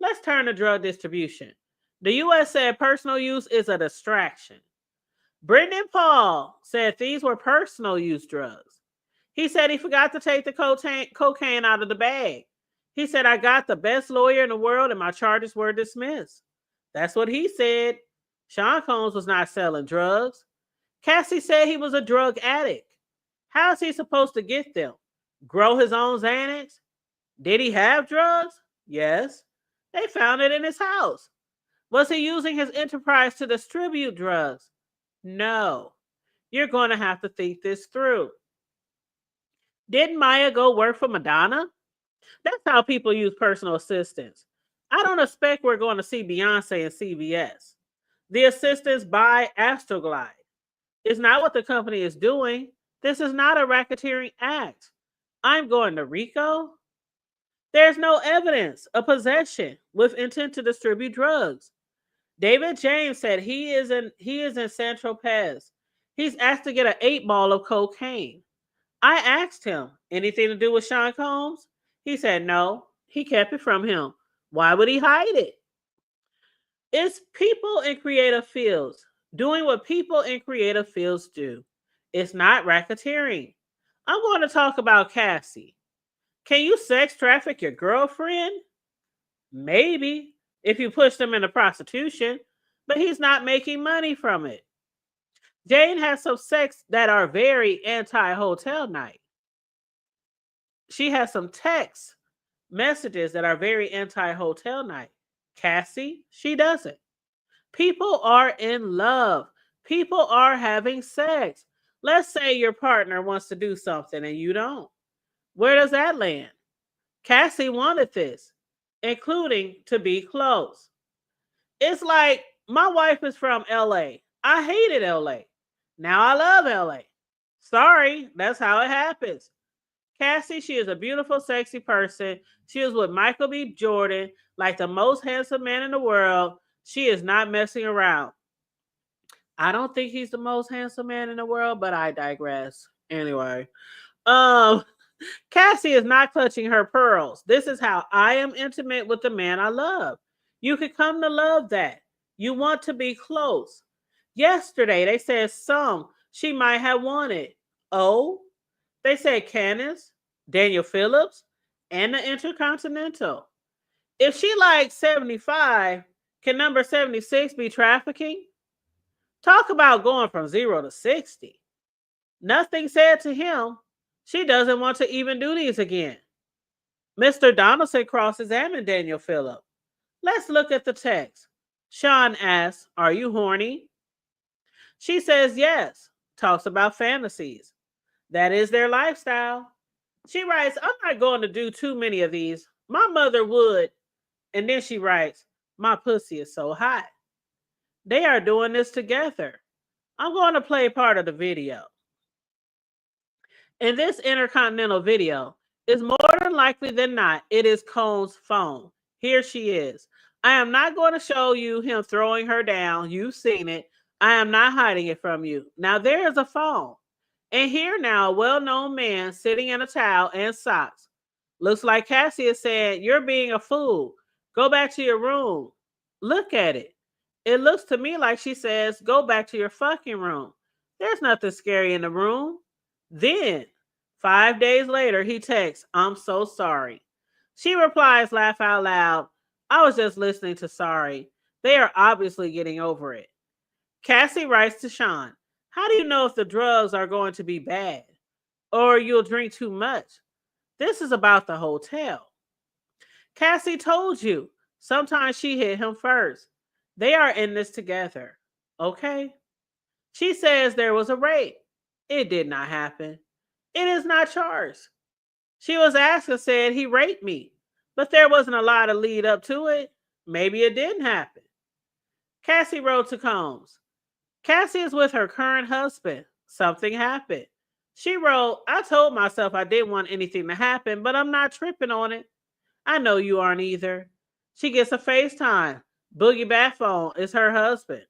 S2: Let's turn to drug distribution. The U.S. said personal use is a distraction. Brendan Paul said these were personal use drugs. He said he forgot to take the cocaine out of the bag. He said, I got the best lawyer in the world and my charges were dismissed. That's what he said. Sean Combs was not selling drugs. Cassie said he was a drug addict. How is he supposed to get them? Grow his own Xanax? Did he have drugs? Yes. They found it in his house. Was he using his enterprise to distribute drugs? No. You're going to have to think this through. Didn't Maya go work for Madonna? That's how people use personal assistants. I don't expect we're going to see Beyonce and CBS. The assistants buy Astroglide. It's not what the company is doing. This is not a racketeering act. I'm going to Rico. There's no evidence of possession with intent to distribute drugs. David James said he is in Saint-Tropez. He's asked to get an 8-ball of cocaine. I asked him, anything to do with Sean Combs? He said no. He kept it from him. Why would he hide it? It's people in creative fields doing what people in creative fields do. It's not racketeering. I'm going to talk about Cassie. Can you sex traffic your girlfriend? Maybe, if you push them into prostitution, but he's not making money from it. Jane has some sex that are very anti-hotel night. She has some text messages that are very anti-hotel night. Cassie, she doesn't. People are in love. People are having sex. Let's say your partner wants to do something and you don't. Where does that land? Cassie wanted this, including to be close. It's like my wife is from LA. I hated LA. Now I love LA. Sorry, that's how it happens. Cassie, she is a beautiful, sexy person. She is with Michael B. Jordan, like the most handsome man in the world. She is not messing around. I don't think he's the most handsome man in the world, but I digress. Anyway, Cassie is not clutching her pearls. This is how I am intimate with the man I love. You could come to love that. You want to be close. Yesterday, they said some she might have wanted. Oh, they said Candace, Daniel Phillips, and the Intercontinental. If she likes 75, Can number 76 be trafficking? Talk about going from 0 to 60. Nothing said to him. She doesn't want to even do these again. Mr. Donaldson cross-examined Daniel Phillip. Let's look at the text. Sean asks, are you horny? She says yes. Talks about fantasies. That is their lifestyle. She writes, I'm not going to do too many of these. My mother would. And then she writes, my pussy is so hot. They are doing this together. I'm going to play part of the video. In this intercontinental video, it's more than likely than not, it is Combs' phone. Here she is. I am not going to show you him throwing her down. You've seen it. I am not hiding it from you. Now there is a phone. And here now, a well-known man sitting in a towel and socks. Looks like Cassie is saying, you're being a fool. Go back to your room. Look at it. It looks to me like she says, go back to your fucking room. There's nothing scary in the room. Then, 5 days later, he texts, I'm so sorry. She replies, laugh out loud. I was just listening to sorry. They are obviously getting over it. Cassie writes to Sean, how do you know if the drugs are going to be bad? Or you'll drink too much? This is about the hotel. Cassie told you. Sometimes she hit him first. They are in this together. Okay? She says there was a rape. It did not happen. It is not charged. She was asked and said he raped me, but there wasn't a lot of lead up to it. Maybe it didn't happen. Cassie wrote to Combs. Cassie is with her current husband. Something happened. She wrote, I told myself I didn't want anything to happen, but I'm not tripping on it. I know you aren't either. She gets a FaceTime. Boogie Bat phone is her husband.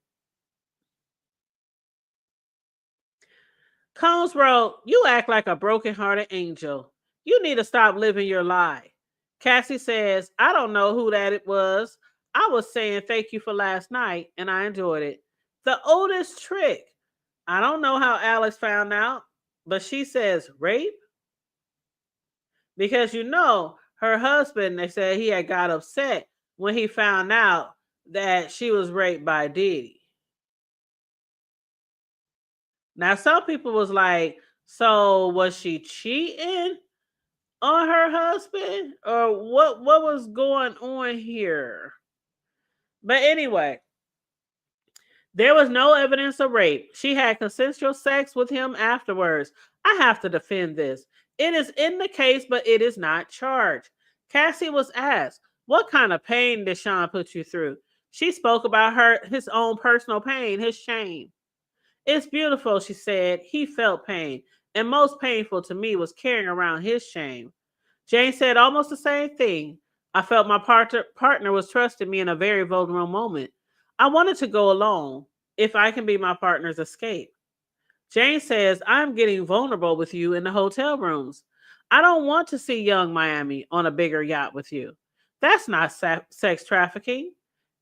S2: Combs wrote, you act like a broken-hearted angel. You need to stop living your lie. Cassie says, I don't know who that it was. I was saying thank you for last night, and I enjoyed it. The oldest trick. I don't know how Alex found out, but she says rape. Because you know, her husband, they said he had got upset when he found out that she was raped by Diddy. Now, some people was like, so was she cheating on her husband? Or what was going on here? But anyway, there was no evidence of rape. She had consensual sex with him afterwards. I have to defend this. It is in the case, but it is not charged. Cassie was asked, what kind of pain did Sean put you through? She spoke about his own personal pain, his shame. It's beautiful, she said. He felt pain. And most painful to me was carrying around his shame. Jane said almost the same thing. I felt my partner was trusting me in a very vulnerable moment. I wanted to go alone if I can be my partner's escape. Jane says, I'm getting vulnerable with you in the hotel rooms. I don't want to see young Miami on a bigger yacht with you. That's not sex trafficking.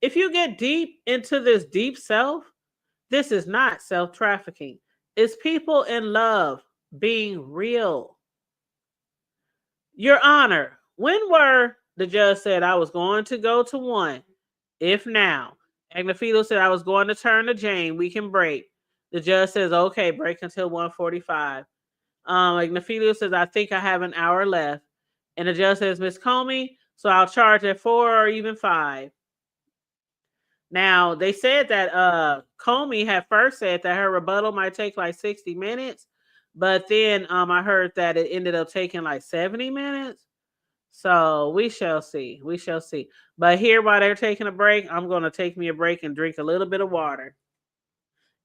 S2: If you get deep into this deep self, this is not self-trafficking. It's people in love being real. Your Honor, when were the judge said I was going to go to 1? If now. Agnifilo said I was going to turn to Jane. We can break. The judge says, okay, break until 1:45. Agnifilo says, I think I have an hour left. And the judge says, Miss Comey, so I'll charge at 4 or even 5. Now, they said that Comey had first said that her rebuttal might take like 60 minutes. But then I heard that it ended up taking like 70 minutes. So we shall see. We shall see. But here, while they're taking a break, I'm going to take me a break and drink a little bit of water.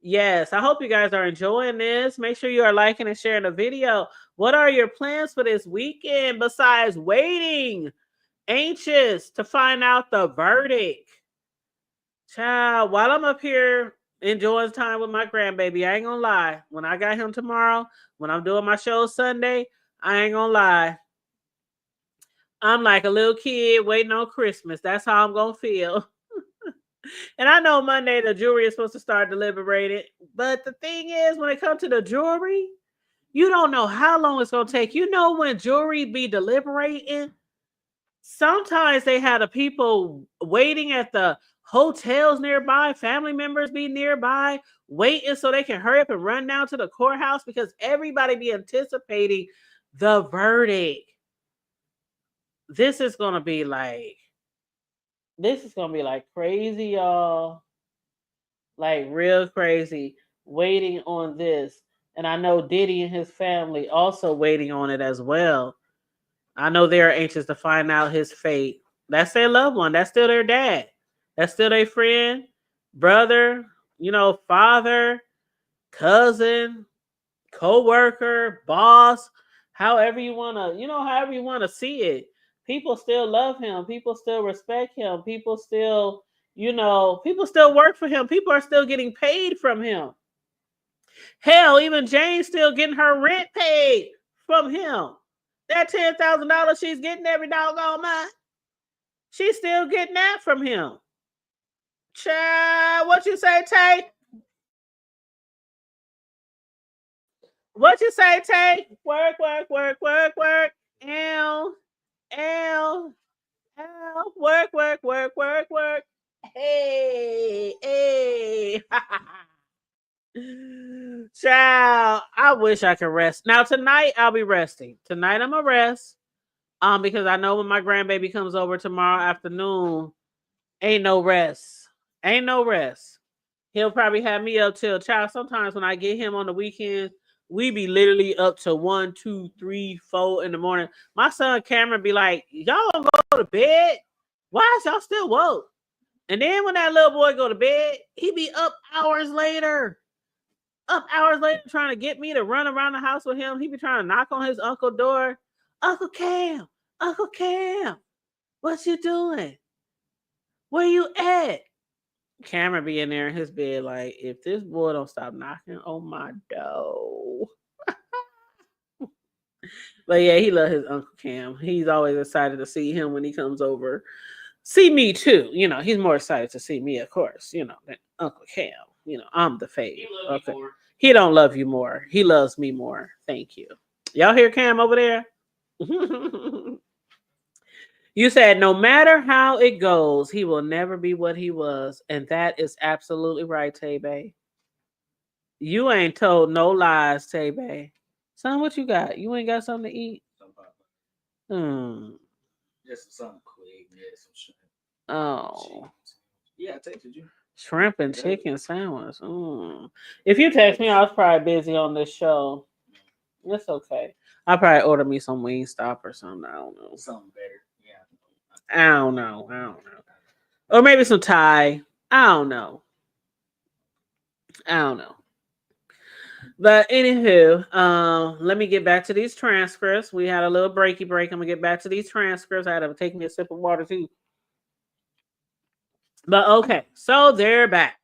S2: Yes, I hope you guys are enjoying this. Make sure you are liking and sharing the video. What are your plans for this weekend besides waiting, anxious to find out the verdict? Child, while I'm up here enjoying time with my grandbaby, I ain't gonna lie. When I got him tomorrow, when I'm doing my show Sunday, I ain't gonna lie. I'm like a little kid waiting on Christmas. That's how I'm gonna feel. And I know Monday the jury is supposed to start deliberating. But the thing is, when it comes to the jury, you don't know how long it's gonna take. You know when jury be deliberating, Sometimes they had the people waiting at the hotels nearby, family members be nearby, waiting so they can hurry up and run down to the courthouse because everybody be anticipating the verdict. This is gonna be like crazy, y'all. Like real crazy, waiting on this. And I know Diddy and his family also waiting on it as well. I know they're anxious to find out his fate. That's their loved one. That's still their dad. That's still their friend, brother, father, cousin, co-worker, boss, however you want to, however you want to see it. People still love him. People still respect him. People still, people still work for him. People are still getting paid from him. Hell, even Jane's still getting her rent paid from him. That $10,000 she's getting every doggone month, she's still getting that from him. Child, what you say, Tay? What you say, Tay? Work, work, work, work, work. L, L, L. Work, work, work, work, work. Hey, hey. Child, I wish I could rest. Now tonight I'll be resting. Tonight I'm gonna rest. Because I know when my grandbaby comes over tomorrow afternoon, ain't no rest. Ain't no rest. He'll probably have me up till child. Sometimes when I get him on the weekends, we be literally up to 1, 2, 3, 4 in the morning. My son Cameron be like, y'all gonna go to bed? Why is y'all still woke? And then when that little boy go to bed, he be up hours later. Up hours later trying to get me to run around the house with him. He be trying to knock on his uncle's door. Uncle Cam, what you doing? Where you at? Cameron be in there in his bed like, if this boy don't stop knocking on my door. But yeah, he love his Uncle Cam. He's always excited to see him when he comes over. See me too. He's more excited to see me, of course, than Uncle Cam. I'm the fave. Okay. He don't love you more. He loves me more. Thank you. Y'all hear Cam over there? You said no matter how it goes, he will never be what he was. And that is absolutely right, Tay-Bay. You ain't told no lies, Tay-Bay. Son, what you got? You ain't got something to eat?
S5: Just something quick. Yeah, some shrimp.
S2: Oh.
S5: Yeah, I texted you.
S2: Shrimp and chicken sandwich. If you text me, I was probably busy on this show. It's okay. I'll probably order me some Wingstop or something. I don't know.
S5: Something better. Yeah.
S2: I don't know. Or maybe some Thai. I don't know. But anywho, let me get back to these transcripts. We had a little breaky break. I'm gonna get back to these transcripts. I had to take me a sip of water too. But okay, so they're back.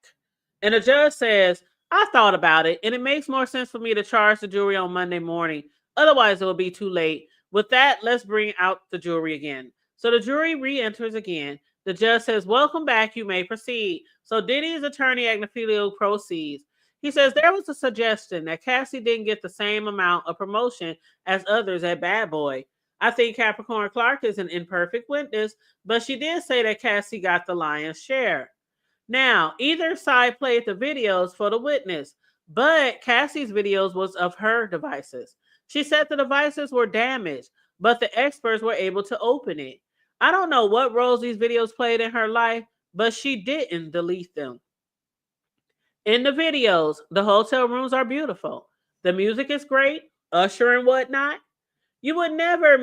S2: And the judge says, I thought about it, and it makes more sense for me to charge the jury on Monday morning. Otherwise, it will be too late. With that, let's bring out the jury again. So the jury re-enters again. The judge says, welcome back. You may proceed. So Diddy's attorney, Agnifilo, proceeds. He says there was a suggestion that Cassie didn't get the same amount of promotion as others at Bad Boy. I think Capricorn Clark is an imperfect witness, but she did say that Cassie got the lion's share. Now, either side played the videos for the witness, but Cassie's videos was of her devices. She said the devices were damaged, but the experts were able to open it. I don't know what roles these videos played in her life, but she didn't delete them. In the videos, the hotel rooms are beautiful. The music is great, Usher and whatnot. You were never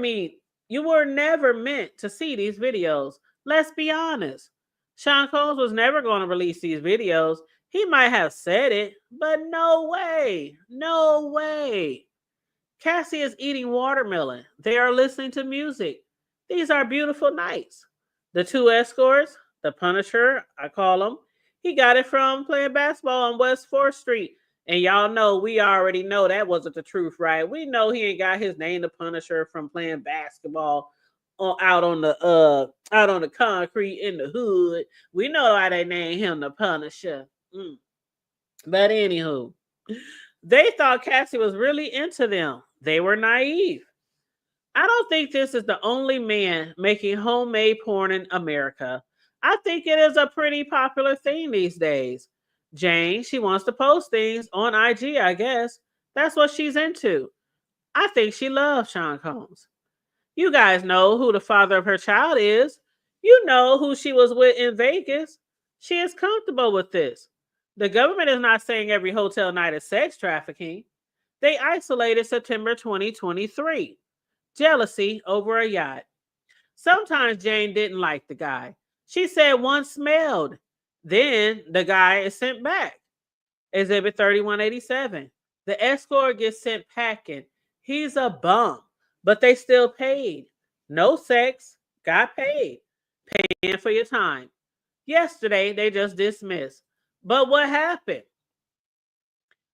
S2: meant to see these videos. Let's be honest. Sean Combs was never going to release these videos. He might have said it, but no way. No way. Cassie is eating watermelon. They are listening to music. These are beautiful nights. The two escorts, the Punisher, I call him, he got it from playing basketball on West 4th Street. And y'all know, we already know that wasn't the truth, right? We know he ain't got his name, the Punisher, from playing basketball out on the concrete in the hood. We know why they named him the Punisher. But anywho, they thought Cassie was really into them. They were naive. I don't think this is the only man making homemade porn in America. I think it is a pretty popular thing these days. Jane, she wants to post things on IG, I guess. That's what she's into. I think she loves Sean Combs. You guys know who the father of her child is. You know who she was with in Vegas. She is comfortable with this. The government is not saying every hotel night is sex trafficking. They isolated September 2023. Jealousy over a yacht. Sometimes Jane didn't like the guy. She said one smelled. Then the guy is sent back. Exhibit 3187. The escort gets sent packing. He's a bum, but they still paid. No sex, got paid. Paying for your time. Yesterday, they just dismissed. But what happened?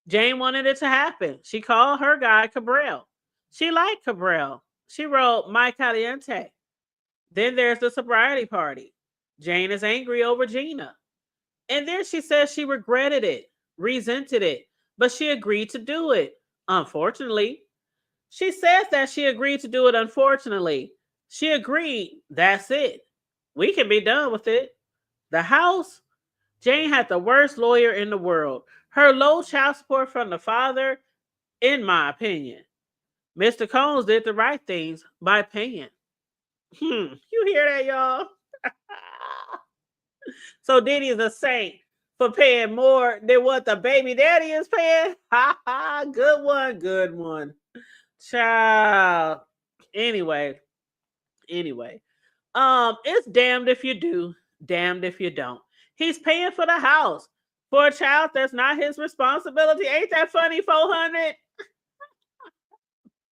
S2: Jane wanted it to happen. She called her guy Cabral. She liked Cabral. She wrote My Caliente. Then there's the sobriety party. Jane is angry over Gina. And then she says she regretted it, resented it, but she agreed to do it. Unfortunately, she says that she agreed to do it. Unfortunately, she agreed. That's it. We can be done with it. The house, Jane had the worst lawyer in the world. Her low child support from the father, in my opinion. Mr. Combs did the right things by paying. You hear that, y'all? So Diddy is a saint for paying more than what the baby daddy is paying? Good one, good one. Child. Anyway. It's damned if you do, damned if you don't. He's paying for the house for a child that's not his responsibility. Ain't that funny, 400?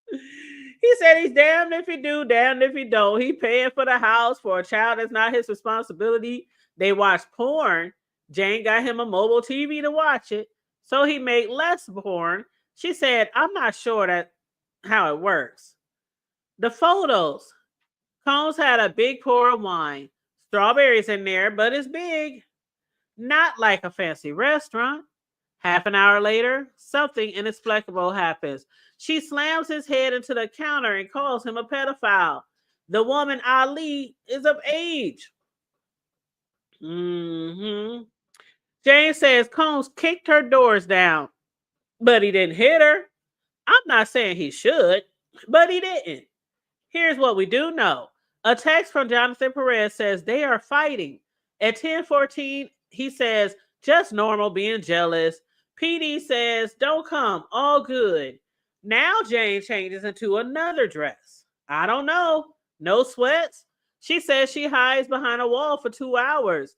S2: He said he's damned if you do, damned if you don't. He paying for the house for a child that's not his responsibility. They watch porn. Jane got him a mobile TV to watch it, so he made less porn. She said, I'm not sure that how it works. The photos. Combs had a big pour of wine. Strawberries in there, but it's big. Not like a fancy restaurant. Half an hour later, something inexplicable happens. She slams his head into the counter and calls him a pedophile. The woman, Ali, is of age. Jane says Combs kicked her doors down, but he didn't hit her. I'm not saying he should, but he didn't. Here's what we do know. A text from Jonathan Perez says they are fighting. At 10:14, he says, just normal being jealous. PD says, don't come, all good. Now Jane changes into another dress. I don't know. No sweats. She says she hides behind a wall for 2 hours.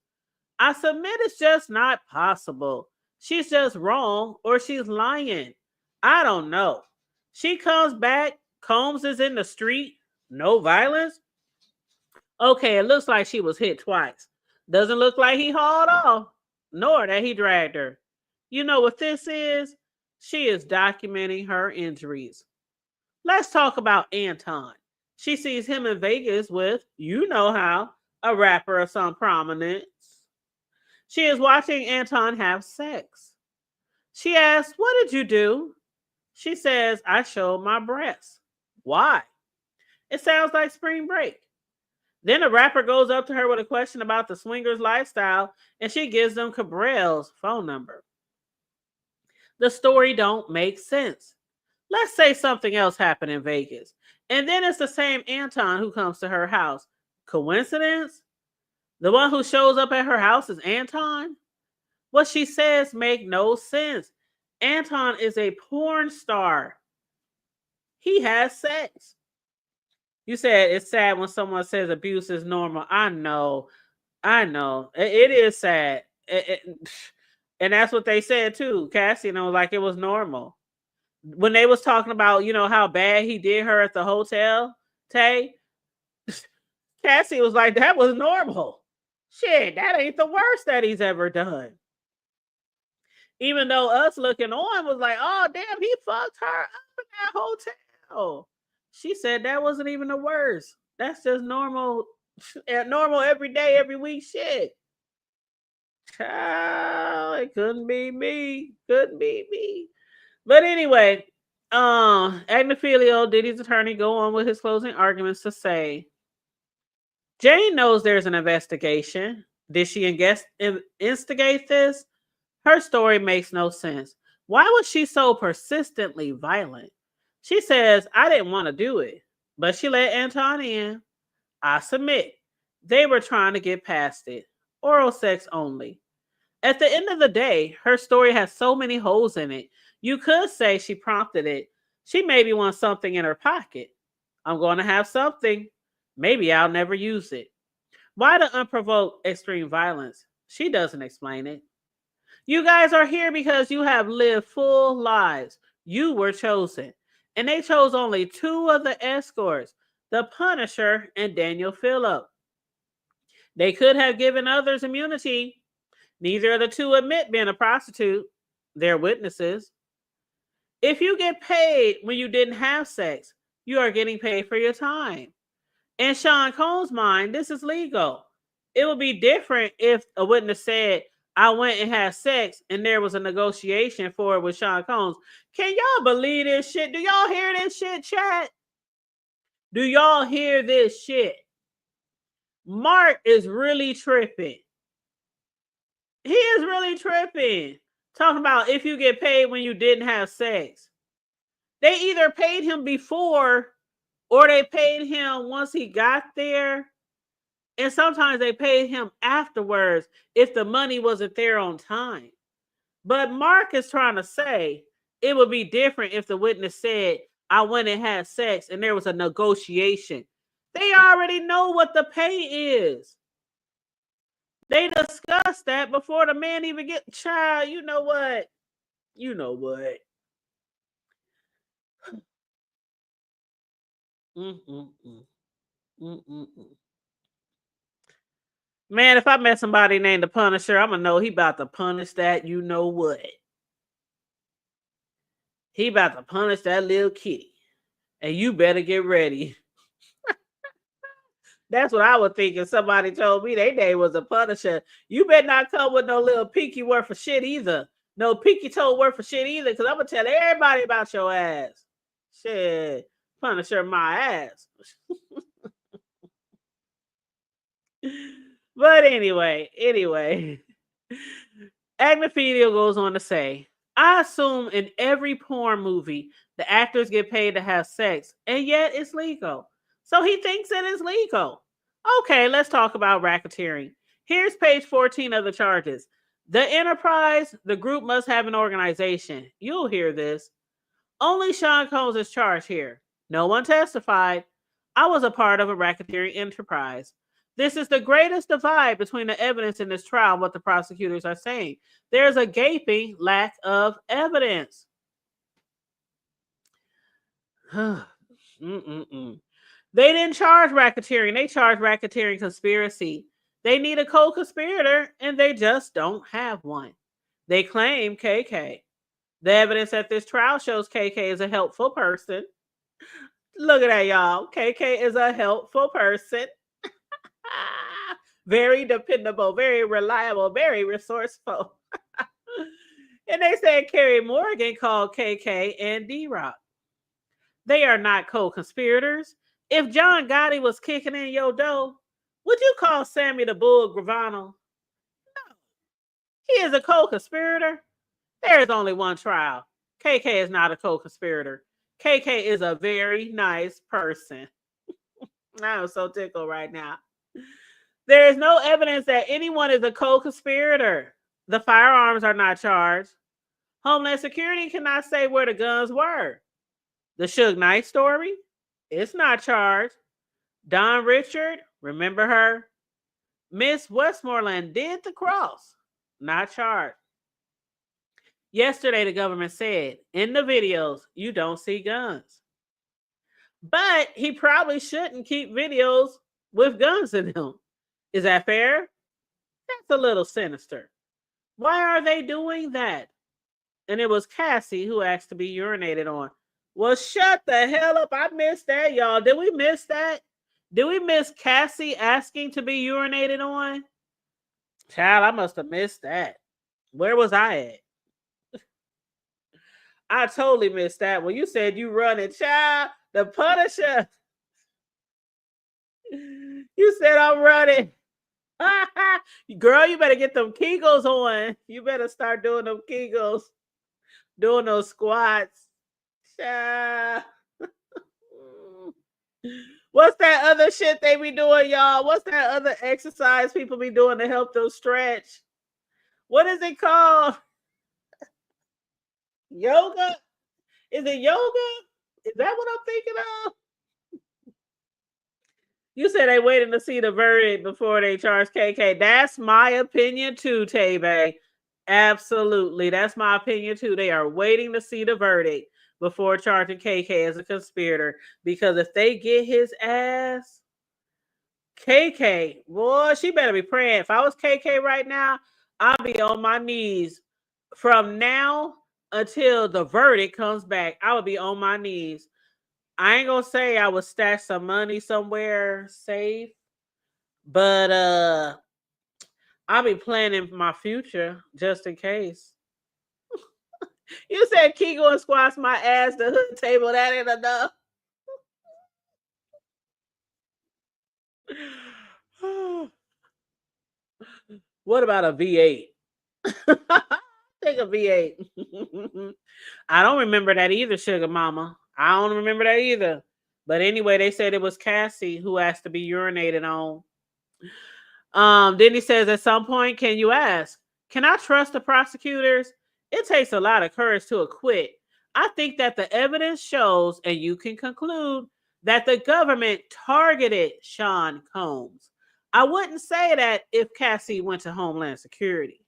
S2: I submit it's just not possible. She's just wrong or she's lying. I don't know. She comes back. Combs is in the street. No violence. Okay, it looks like she was hit twice. Doesn't look like he hauled off, nor that he dragged her. You know what this is? She is documenting her injuries. Let's talk about Anton. She sees him in Vegas with, you know how, a rapper of some prominence. She is watching Anton have sex. She asks, what did you do? She says, I showed my breasts. Why? It sounds like spring break. Then a rapper goes up to her with a question about the swingers lifestyle, and she gives them Cabral's phone number. The story don't make sense. Let's say something else happened in Vegas, and then it's the same Anton who comes to her house. Coincidence? The one who shows up at her house is Anton? What she says make no sense. Anton is a porn star. He has sex. You said it's sad when someone says abuse is normal. I know. It is sad. And that's what they said too. Cassie, like it was normal. When they was talking about, how bad he did her at the hotel, Tay, Cassie was like, that was normal. Shit, that ain't the worst that he's ever done. Even though us looking on was like, oh, damn, he fucked her up in that hotel. She said that wasn't even the worst. That's just normal every day, every week shit. Child, it couldn't be me. But anyway, Agnifilo, Diddy's attorney, go on with his closing arguments to say, Jane knows there's an investigation. Did she instigate this? Her story makes no sense. Why was she so persistently violent? She says, I didn't want to do it, but she let Anton in. I submit. They were trying to get past it. Oral sex only. At the end of the day, her story has so many holes in it. You could say she prompted it. She maybe wants something in her pocket. I'm going to have something. Maybe I'll never use it. Why the unprovoked extreme violence? She doesn't explain it. You guys are here because you have lived full lives. You were chosen. And they chose only two of the escorts, the Punisher and Daniel Phillip. They could have given others immunity. Neither of the two admit being a prostitute. They're witnesses. If you get paid when you didn't have sex, you are getting paid for your time. In Sean Combs' mind, this is legal. It would be different if a witness said, I went and had sex and there was a negotiation for it with Sean Combs. Can y'all believe this shit? Do y'all hear this shit, chat? Do y'all hear this shit? Marc is really tripping. He is really tripping. Talking about if you get paid when you didn't have sex. They either paid him before or they paid him once he got there. And sometimes they paid him afterwards if the money wasn't there on time. But Marc is trying to say it would be different if the witness said, I went and had sex and there was a negotiation. They already know what the pay is. They discussed that before the man even get child. You know what? You know what? Man, if I met somebody named the Punisher, I'm gonna know he about to punish that. You know what? He about to punish that little kitty, and you better get ready. That's what I would think if somebody told me their name was a Punisher. You better not come with no little pinky worth of shit either. No pinky toe worth of shit either, because I'm going to tell everybody about your ass. Shit. Punisher my ass. But anyway. Agnifilo goes on to say, I assume in every porn movie, the actors get paid to have sex, and yet it's legal. So he thinks it is legal. Okay, let's talk about racketeering. Here's page 14 of the charges. The enterprise, the group must have an organization. You'll hear this. Only Sean Combs is charged here. No one testified. I was a part of a racketeering enterprise. This is the greatest divide between the evidence in this trial and what the prosecutors are saying. There's a gaping lack of evidence. They didn't charge racketeering. They charged racketeering conspiracy. They need a co-conspirator, and they just don't have one. They claim KK. The evidence at this trial shows KK is a helpful person. Look at that, y'all. KK is a helpful person. Very dependable, very reliable, very resourceful. And they said Kerry Morgan called KK and D-Rock. They are not co-conspirators. If John Gotti was kicking in your dough, would you call Sammy the Bull Gravano? No. He is a co-conspirator. There is only one trial. KK is not a co-conspirator. KK is a very nice person. I'm so tickled right now. There is no evidence that anyone is a co-conspirator. The firearms are not charged. Homeland Security cannot say where the guns were. The Suge Knight story, it's not charged. Don Richard, remember her? Miss Westmoreland did the cross, not charged. Yesterday, the government said, in the videos, you don't see guns. But he probably shouldn't keep videos with guns in them. Is that fair? That's a little sinister. Why are they doing that? And it was Cassie who asked to be urinated on. Well, shut the hell up. I missed that, y'all. Did we miss that? Did we miss Cassie asking to be urinated on? Child, I must have missed that. Where was I at? I totally missed that when you said you running, child. The Punisher. You said I'm running. Girl, you better get them Kegels on. You better start doing them Kegels, doing those squats. Child. What's that other shit they be doing, y'all? What's that other exercise people be doing to help them stretch? What is it called? Yoga? Is it yoga? Is that what I'm thinking of? You said they waiting to see the verdict before they charge KK. That's my opinion too, Tebe. Absolutely. That's my opinion too. They are waiting to see the verdict before charging KK as a conspirator. Because if they get his ass, KK, boy, she better be praying. If I was KK right now, I'll be on my knees from now until the verdict comes back. I would be on my knees. I ain't gonna say I would stash some money somewhere safe, but I'll be planning my future just in case. You said Kegel and squats my ass to hood table. That ain't enough. What about a V8? Take a V8. I don't remember that either, Sugar Mama. I don't remember that either. But anyway, they said it was Cassie who asked to be urinated on. Then he says, at some point, can you ask, can I trust the prosecutors? It takes a lot of courage to acquit. I think that the evidence shows, and you can conclude, that the government targeted Sean Combs. I wouldn't say that if Cassie went to Homeland Security.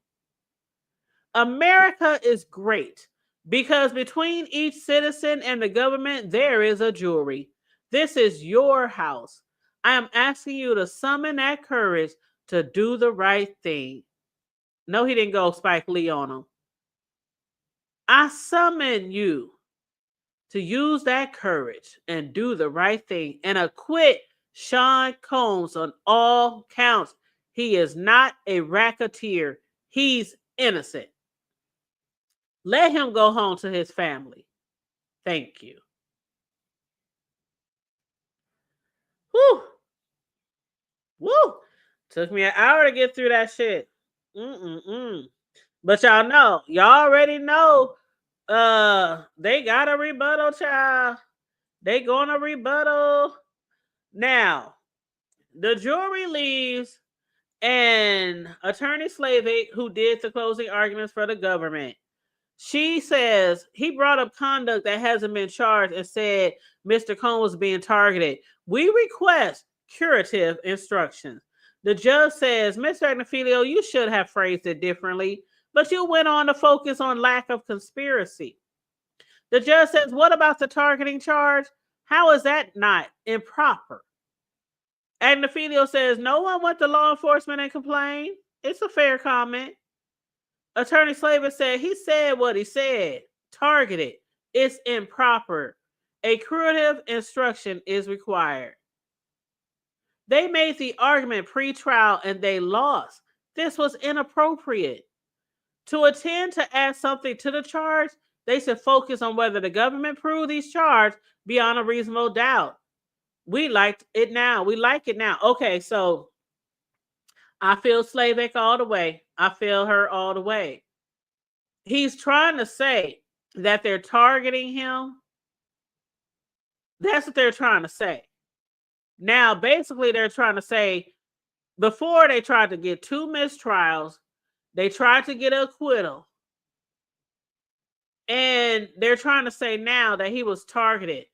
S2: America is great because between each citizen and the government, there is a jury. This is your house. I am asking you to summon that courage to do the right thing. No, he didn't go Spike Lee on him. I summon you to use that courage and do the right thing and acquit Sean Combs on all counts. He is not a racketeer. He's innocent. Let him go home to his family. Thank you. Whew. Woo. Took me an hour to get through that shit. But y'all already know they got a rebuttal, child. They gonna rebuttal. Now, the jury leaves, and Attorney Slavik, who did the closing arguments for the government, she says he brought up conduct that hasn't been charged and said Mr. Combs was being targeted. We request curative instructions. The judge says, Mr. Agnifilo, you should have phrased it differently, but you went on to focus on lack of conspiracy. The judge says, what about the targeting charge? How is that not improper? Agnifilo says, no one went to law enforcement and complained. It's a fair comment. Attorney Slavik said, he said what he said. Targeted. It's improper. A curative instruction is required. They made the argument pre-trial and they lost. This was inappropriate. To attend to add something to the charge, they should focus on whether the government proved these charges beyond a reasonable doubt. We liked it now. We like it now. Okay, so I feel Slavik all the way. I feel her all the way. He's trying to say that they're targeting him. That's what they're trying to say. Now, basically, they're trying to say, before they tried to get 2 mistrials, they tried to get an acquittal. And they're trying to say now that he was targeted.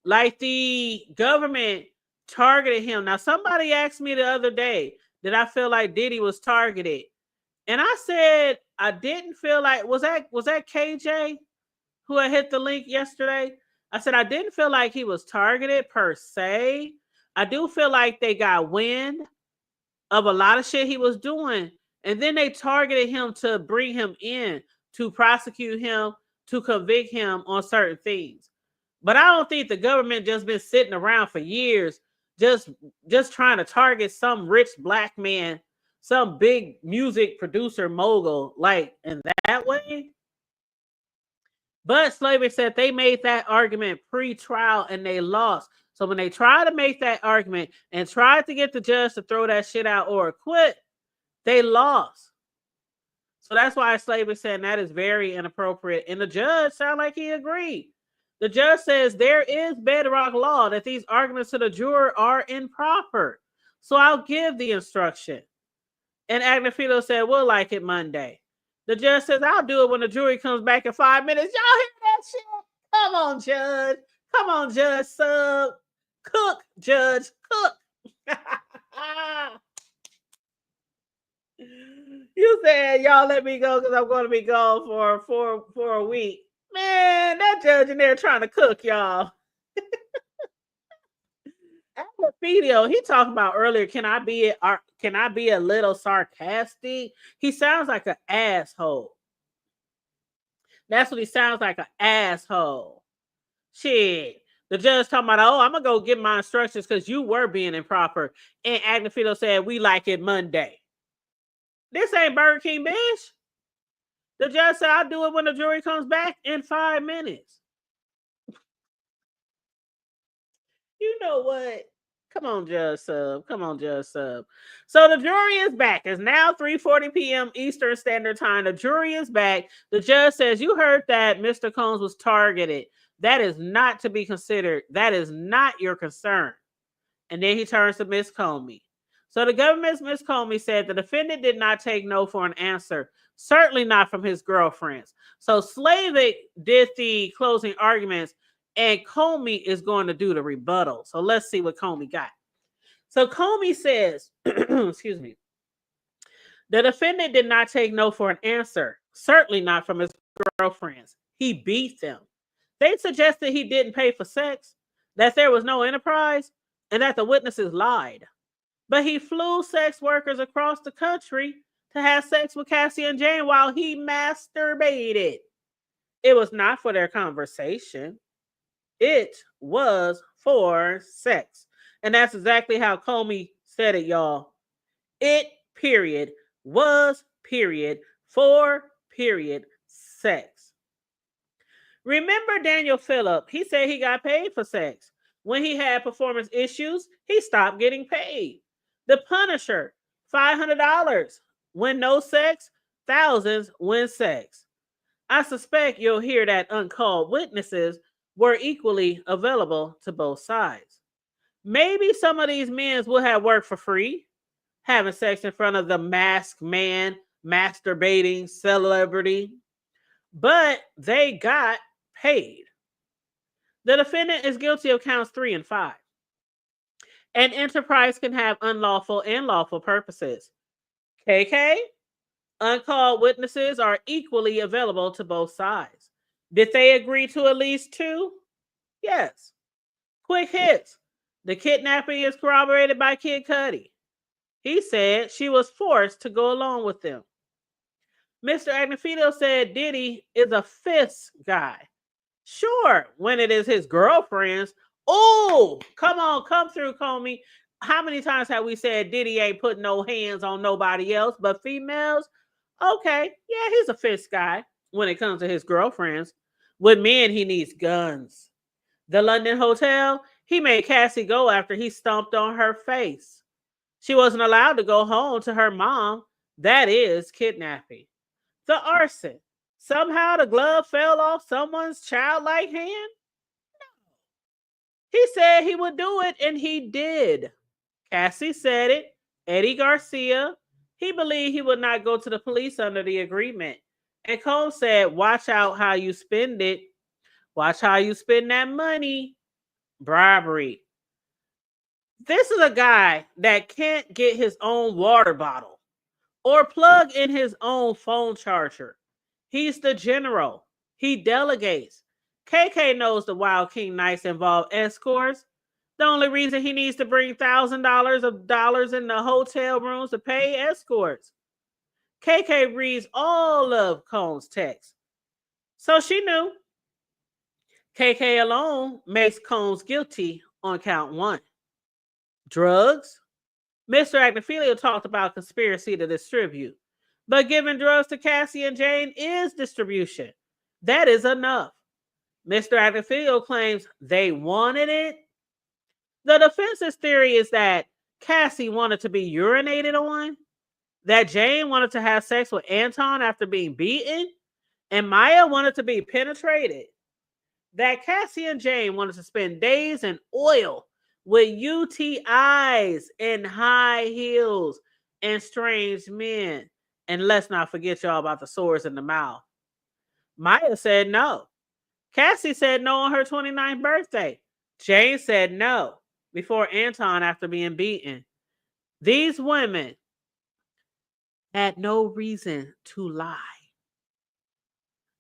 S2: Like the government targeted him. Now, somebody asked me the other day, did I feel like Diddy was targeted? And I said, I didn't feel like, was that KJ who had hit the link yesterday? I said, I didn't feel like he was targeted per se. I do feel like they got wind of a lot of shit he was doing. And then they targeted him to bring him in, to prosecute him, to convict him on certain things. But I don't think the government just been sitting around for years just trying to target some rich black man, some big music producer mogul, like in that way. But Slavic said they made that argument pre-trial and they lost. So when they tried to make that argument and tried to get the judge to throw that shit out or acquit, they lost. So that's why Slavic said that is very inappropriate. And the judge sounded like he agreed. The judge says there is bedrock law that these arguments to the juror are improper. So I'll give the instruction. And Agnifilo said, we'll like it Monday. The judge says, I'll do it when the jury comes back in 5 minutes. Y'all hear that shit? Come on, judge. Come on, judge sub. Cook, judge, cook. You said, y'all let me go because I'm going to be gone for a week. Man, that judge in there trying to cook, y'all. Agnifilo, he talked about earlier, can I be a little sarcastic? He sounds like an asshole. That's what he sounds like, an asshole. Shit. The judge talking about, oh, I'm going to go get my instructions because you were being improper. And Agnifilo said, we like it Monday. This ain't Burger King, bitch. The judge said, I'll do it when the jury comes back in 5 minutes. You know what? Come on, Judge Sub. Come on, Judge Sub. So the jury is back. It's now 3:40 p.m. Eastern Standard Time. The jury is back. The judge says, you heard that Mr. Combs was targeted. That is not to be considered. That is not your concern. And then he turns to Ms. Comey. So the government's Ms. Comey said the defendant did not take no for an answer. Certainly not from his girlfriends. So Slavic did the closing arguments and Comey is going to do the rebuttal. So let's see what Comey got. So Comey says, excuse me, the defendant did not take no for an answer. Certainly not from his girlfriends. He beat them. They suggested he didn't pay for sex, that there was no enterprise, and that the witnesses lied. But he flew sex workers across the country to have sex with Cassie and Jane while he masturbated. It was not for their conversation. It was for sex. And that's exactly how Comey said it, y'all. It, period, was, period, for, period, sex. Remember Daniel Phillip? He said he got paid for sex. When he had performance issues, he stopped getting paid. The Punisher, $500. When no sex, thousands when sex. I suspect you'll hear that uncalled witnesses were equally available to both sides. Maybe some of these men will have worked for free, having sex in front of the masked man, masturbating celebrity, but they got paid. The defendant is guilty of counts 3 and 5. An enterprise can have unlawful and lawful purposes. KK, uncalled witnesses are equally available to both sides. Did they agree to at least 2? Yes. Quick hits. The kidnapping is corroborated by Kid Cudi. He said she was forced to go along with them. Mr. Agnifilo said Diddy is a fist guy. Sure, when it is his girlfriend's. Oh, come on, come through, Comey. How many times have we said Diddy ain't putting no hands on nobody else but females? Okay, yeah, he's a fist guy when it comes to his girlfriends. With men, he needs guns. The London hotel, he made Cassie go after he stomped on her face. She wasn't allowed to go home to her mom. That is kidnapping. The arson. Somehow the glove fell off someone's childlike hand? No. He said he would do it, and he did. Cassie said it. Eddie Garcia, he believed he would not go to the police under the agreement. And Cole said, watch out how you spend it. Watch how you spend that money. Bribery. This is a guy that can't get his own water bottle or plug in his own phone charger. He's the general. He delegates. KK knows the Wild King nights involve escorts. The only reason he needs to bring $1,000 in the hotel rooms to pay escorts. KK reads all of Combs' texts. So she knew. KK alone makes Combs guilty on count 1. Drugs. Mr. Agnifilo talked about conspiracy to distribute. But giving drugs to Cassie and Jane is distribution. That is enough. Mr. Agnifilo claims they wanted it. The defense's theory is that Cassie wanted to be urinated on, that Jane wanted to have sex with Anton after being beaten, and Maya wanted to be penetrated. That Cassie and Jane wanted to spend days in oil with UTIs and high heels and strange men. And let's not forget y'all about the sores in the mouth. Maya said no. Cassie said no on her 29th birthday. Jane said no before Anton after being beaten. These women had no reason to lie.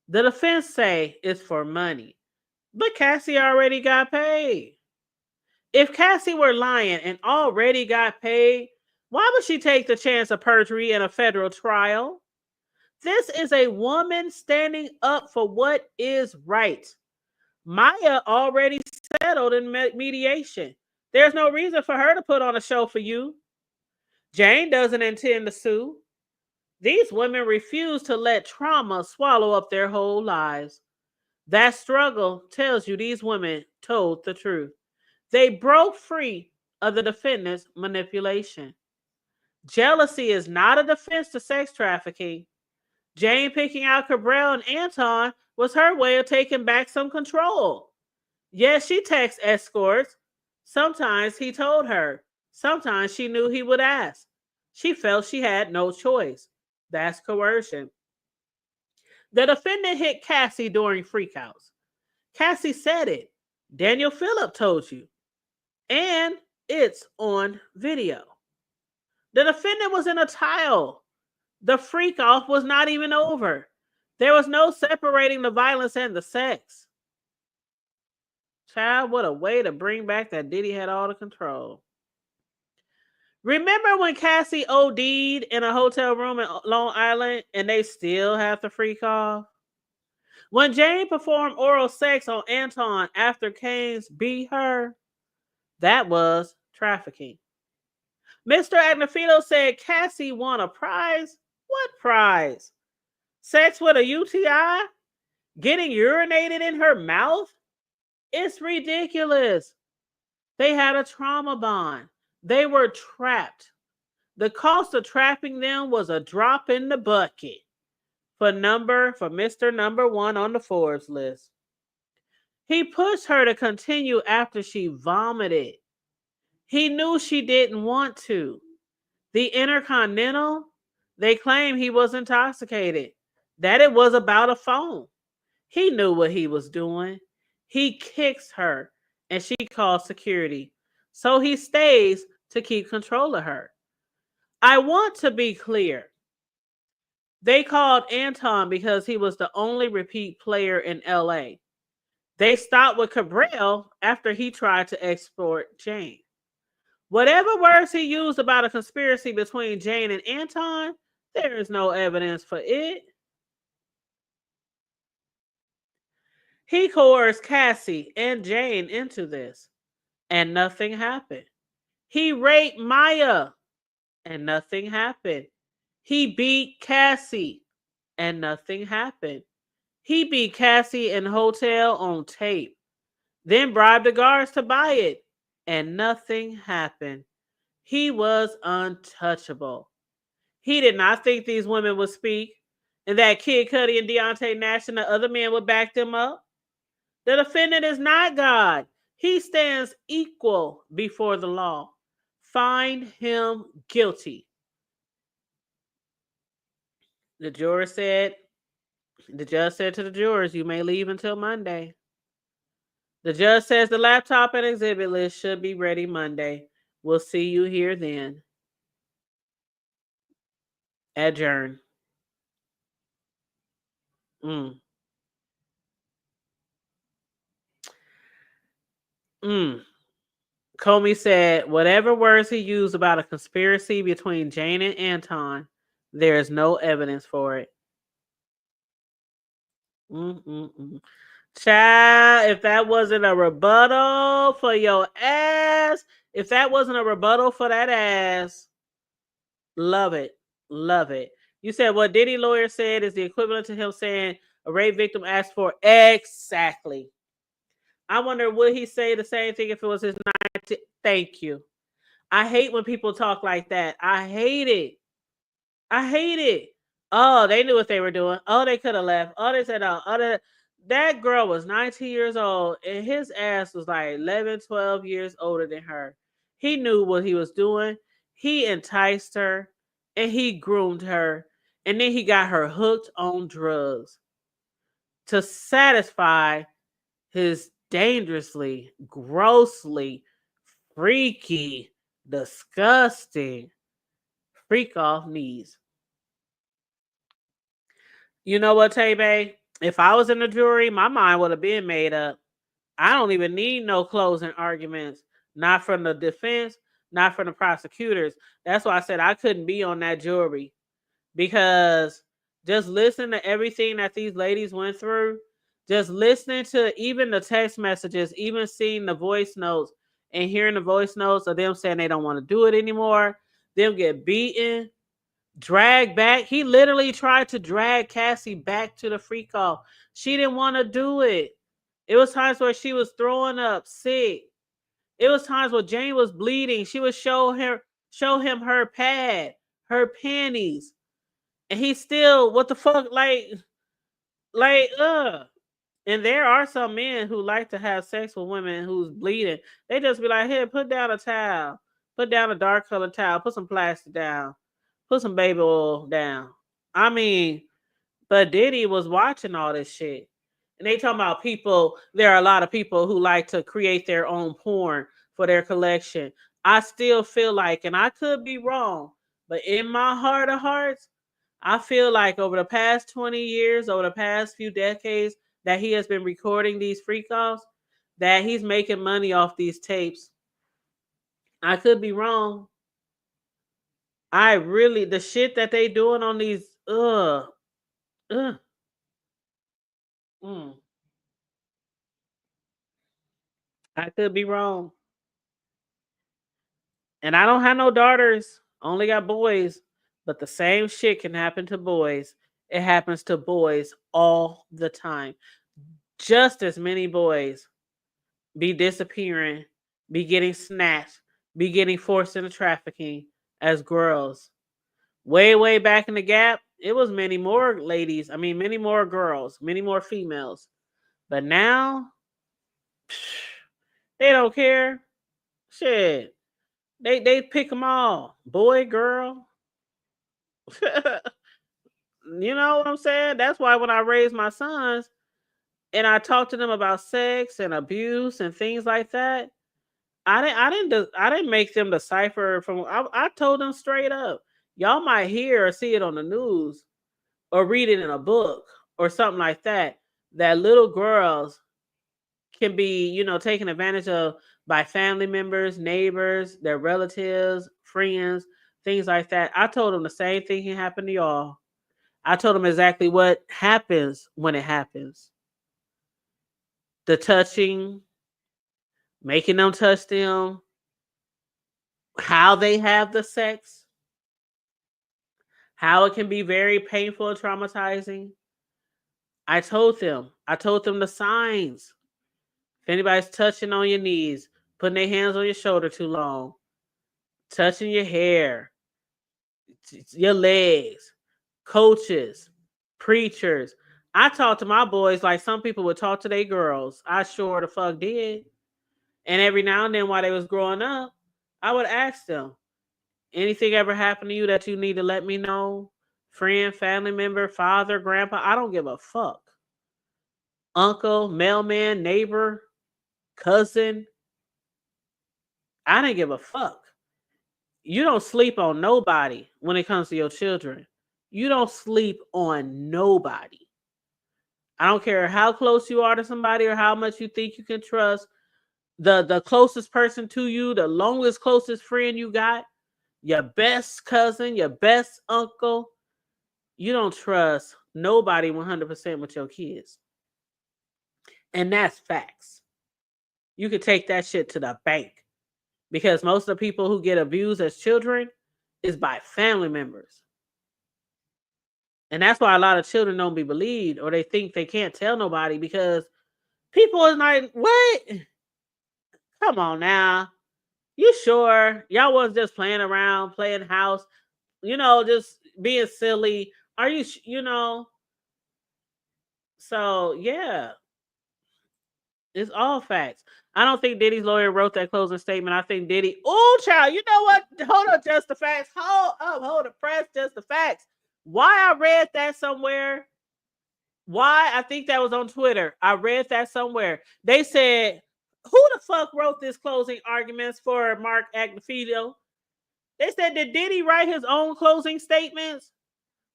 S2: The defense say it's for money, but Cassie already got paid. If Cassie were lying and already got paid, why would she take the chance of perjury in a federal trial? This is a woman standing up for what is right. Maya already settled in mediation. There's no reason for her to put on a show for you. Jane doesn't intend to sue. These women refuse to let trauma swallow up their whole lives. That struggle tells you these women told the truth. They broke free of the defendant's manipulation. Jealousy is not a defense to sex trafficking. Jane picking out Cabral and Anton was her way of taking back some control. Yes, she texts escorts. Sometimes he told her. Sometimes she knew he would ask. She felt she had no choice. That's coercion. The defendant hit Cassie during freakouts. Cassie said it. Daniel Phillip told you. And it's on video. The defendant was in a tile. The freak off was not even over. There was no separating the violence and the sex. Child, what a way to bring back that Diddy had all the control. Remember when Cassie OD'd in a hotel room in Long Island and they still have the freak off? When Jane performed oral sex on Anton after Keynes beat her, that was trafficking. Mr. Agnifilo said Cassie won a prize. What prize? Sex with a UTI? Getting urinated in her mouth? It's ridiculous. They had a trauma bond. They were trapped. The cost of trapping them was a drop in the bucket for Mr. Number One on the Forbes list. He pushed her to continue after she vomited. He knew she didn't want to. The Intercontinental, they claim he was intoxicated, that it was about a phone. He knew what he was doing. He kicks her and she calls security. So he stays to keep control of her. I want to be clear. They called Anton because he was the only repeat player in LA. They stopped with Cabral after he tried to export Jane. Whatever words he used about a conspiracy between Jane and Anton, there is no evidence for it. He coerced Cassie and Jane into this, and nothing happened. He raped Maya, and nothing happened. He beat Cassie, and nothing happened. He beat Cassie in a hotel on tape, then bribed the guards to buy it, and nothing happened. He was untouchable. He did not think these women would speak, and that Kid Cudi and Deontay Nash and the other men would back them up. The defendant is not God. He stands equal before the law. Find him guilty. The judge said to the jurors, you may leave until Monday. The judge says the laptop and exhibit list should be ready Monday. We'll see you here then. Adjourn. Comey said, whatever words he used about a conspiracy between Jane and Anton, there is no evidence for it. Child, if that wasn't a rebuttal for your ass, if that wasn't a rebuttal for that ass, love it. Love it. You said what Diddy lawyer said is the equivalent to him saying a rape victim asked for exactly. I wonder, would he say the same thing if it was his 19th? Thank you. I hate when people talk like that. I hate it. I hate it. Oh, they knew what they were doing. Oh, they could have left. Oh, they said, oh, that girl was 19 years old and his ass was like 11, 12 years older than her. He knew what he was doing. He enticed her and he groomed her. And then he got her hooked on drugs to satisfy his dangerously, grossly, freaky, disgusting freak off needs. You know what, Tay-Bay? If I was in the jury, my mind would have been made up. I don't even need no closing arguments. Not from the defense, not from the prosecutors. That's why I said I couldn't be on that jury. Because just listening to everything that these ladies went through, just listening to even the text messages, even seeing the voice notes and hearing the voice notes of them saying they don't want to do it anymore, them get beaten, dragged back. He literally tried to drag Cassie back to the freak off. She didn't want to do it. It was times where she was throwing up, sick. It was times where Jane was bleeding. She would show him her pad, her panties. And he still, what the fuck, like, And there are some men who like to have sex with women who's bleeding. They just be like, here, put down a towel. Put down a dark colored towel. Put some plastic down. Put some baby oil down. I mean, but Diddy was watching all this shit. And they talking about people, there are a lot of people who like to create their own porn for their collection. I still feel like, and I could be wrong, but in my heart of hearts, I feel like over the past 20 years, over the past few decades that he has been recording these freak offs, that he's making money off these tapes. I could be wrong. The shit that they doing on these, mm. I could be wrong. And I don't have no daughters, only got boys, but the same shit can happen to boys. It happens to boys all the time. Just as many boys be disappearing, be getting snatched, be getting forced into trafficking as girls. Way back in the gap, it was many more ladies. I mean, many more girls, many more females. But now, they don't care. Shit. They pick them all. Boy, girl. You know what I'm saying? That's why when I raise my sons and I talk to them about sex and abuse and things like that, I didn't make them decipher from. I told them straight up. Y'all might hear or see it on the news or read it in a book or something like that. That little girls can be, taken advantage of by family members, neighbors, their relatives, friends, things like that. I told them the same thing can happen to y'all. I told them exactly what happens when it happens. The touching, making them touch them, how they have the sex, how it can be very painful and traumatizing. I told them the signs. If anybody's touching on your knees, putting their hands on your shoulder too long, touching your hair, your legs, coaches, preachers. I talk to my boys like some people would talk to their girls. I sure the fuck did. And every now and then while they was growing up, I would ask them, anything ever happened to you that you need to let me know? Friend, family member, father, grandpa, I don't give a fuck. Uncle, mailman, neighbor, cousin. I didn't give a fuck. You don't sleep on nobody when it comes to your children. You don't sleep on nobody. I don't care how close you are to somebody or how much you think you can trust. The closest person to you, the longest closest friend you got, your best cousin, your best uncle, you don't trust nobody 100% with your kids. And that's facts. You could take that shit to the bank. Because most of the people who get abused as children is by family members. And that's why a lot of children don't be believed or they think they can't tell nobody because People is like, what? Come on now. You sure? Y'all was just playing around, playing house, just being silly. Are you, So, yeah, it's all facts. I don't think Diddy's lawyer wrote that closing statement. I think Diddy, oh, child, you know what? Hold on, just the facts. Hold the press, just the facts. Why I read that somewhere? Why? I think that was on Twitter. I read that somewhere. They said, who the fuck wrote this closing arguments for Marc Agnifilo? They said, did Diddy write his own closing statements?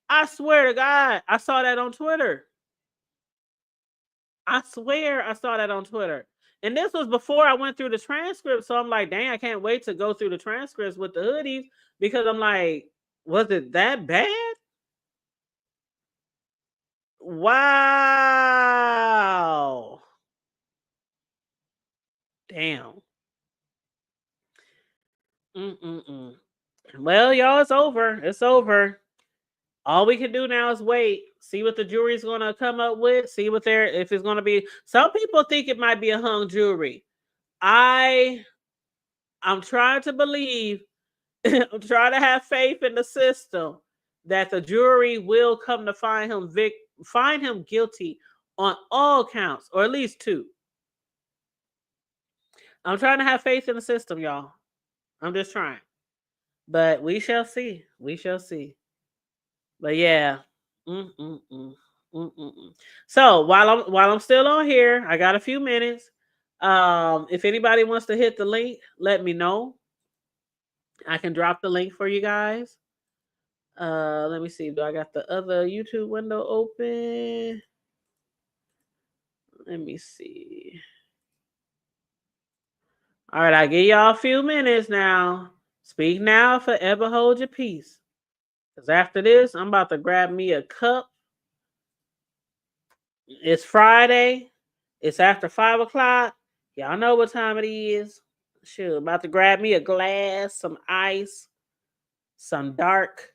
S2: I swear to God, I saw that on Twitter. I swear I saw that on Twitter. And this was before I went through the transcript. So I'm like, dang, I can't wait to go through the transcripts with the hoodies because I'm like, was it that bad? Wow. Damn. Mm-mm-mm. Well, y'all, it's over. It's over. All we can do now is wait, see what the jury's gonna come up with, see what if it's gonna be. Some people think it might be a hung jury. I'm trying to believe, I'm trying to have faith in the system that the jury will come to find him guilty on all counts, or at least 2. I'm trying to have faith in the system, y'all. I'm just trying. But we shall see. We shall see. But yeah. Mm-mm-mm. Mm-mm-mm. So while I'm still on here, I got a few minutes. If anybody wants to hit the link, let me know. I can drop the link for you guys. Let me see. Do I got the other YouTube window open? Let me see. All right, I give y'all a few minutes now. Speak now, forever hold your peace. Because after this, I'm about to grab me a cup. It's Friday. It's after 5 o'clock. Y'all know what time it is. Shoot, about to grab me a glass, some ice, some dark.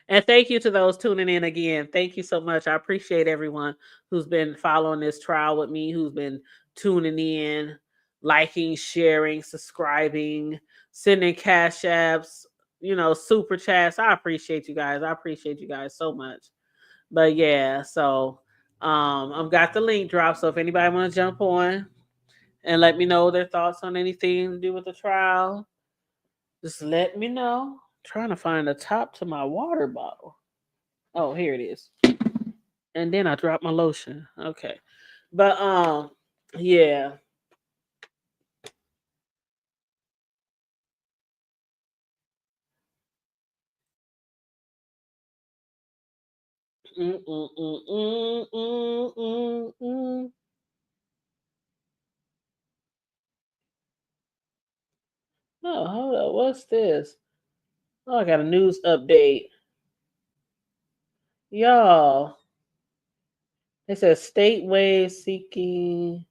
S2: And thank you to those tuning in again. Thank you so much. I appreciate everyone who's been following this trial with me, who's been tuning in, liking, sharing, subscribing, sending cash apps, super chats. I appreciate you guys. I appreciate you guys so much. But yeah, so I've got the link drop. So if anybody want to jump on and let me know their thoughts on anything to do with the trial, just let me know. Trying to find the top to my water bottle. Oh, here it is. And then I dropped my lotion. Okay. But yeah. Oh, hold up. What's this? Oh, I got a news update. Y'all. It says state ways seeking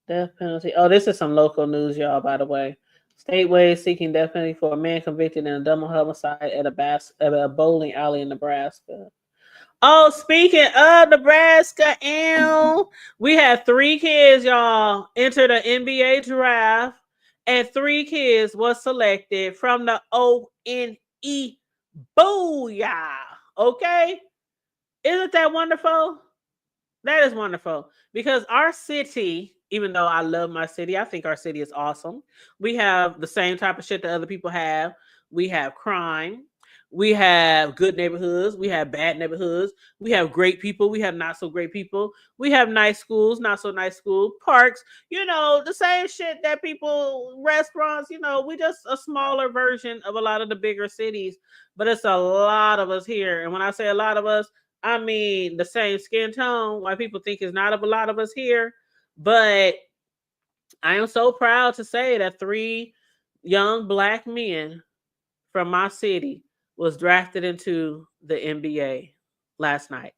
S2: death penalty. Oh, this is some local news, y'all, by the way. State ways seeking death penalty for a man convicted in a double homicide at a bowling alley in Nebraska. Oh, speaking of Nebraska, we had 3 kids, y'all, enter the NBA draft, and 3 kids was selected from the ONE. Booyah! Okay? Isn't that wonderful? That is wonderful because our city, even though I love my city, I think our city is awesome. We have the same type of shit that other people have. We have crime. We have good neighborhoods. We have bad neighborhoods. We have great people. We have not so great people. We have nice schools, not so nice schools, parks, the same shit that people, restaurants, we just a smaller version of a lot of the bigger cities. But it's a lot of us here. And when I say a lot of us, I mean the same skin tone. Why people think it's not a lot of us here. But I am so proud to say that 3 young Black men from my city was drafted into the NBA last night.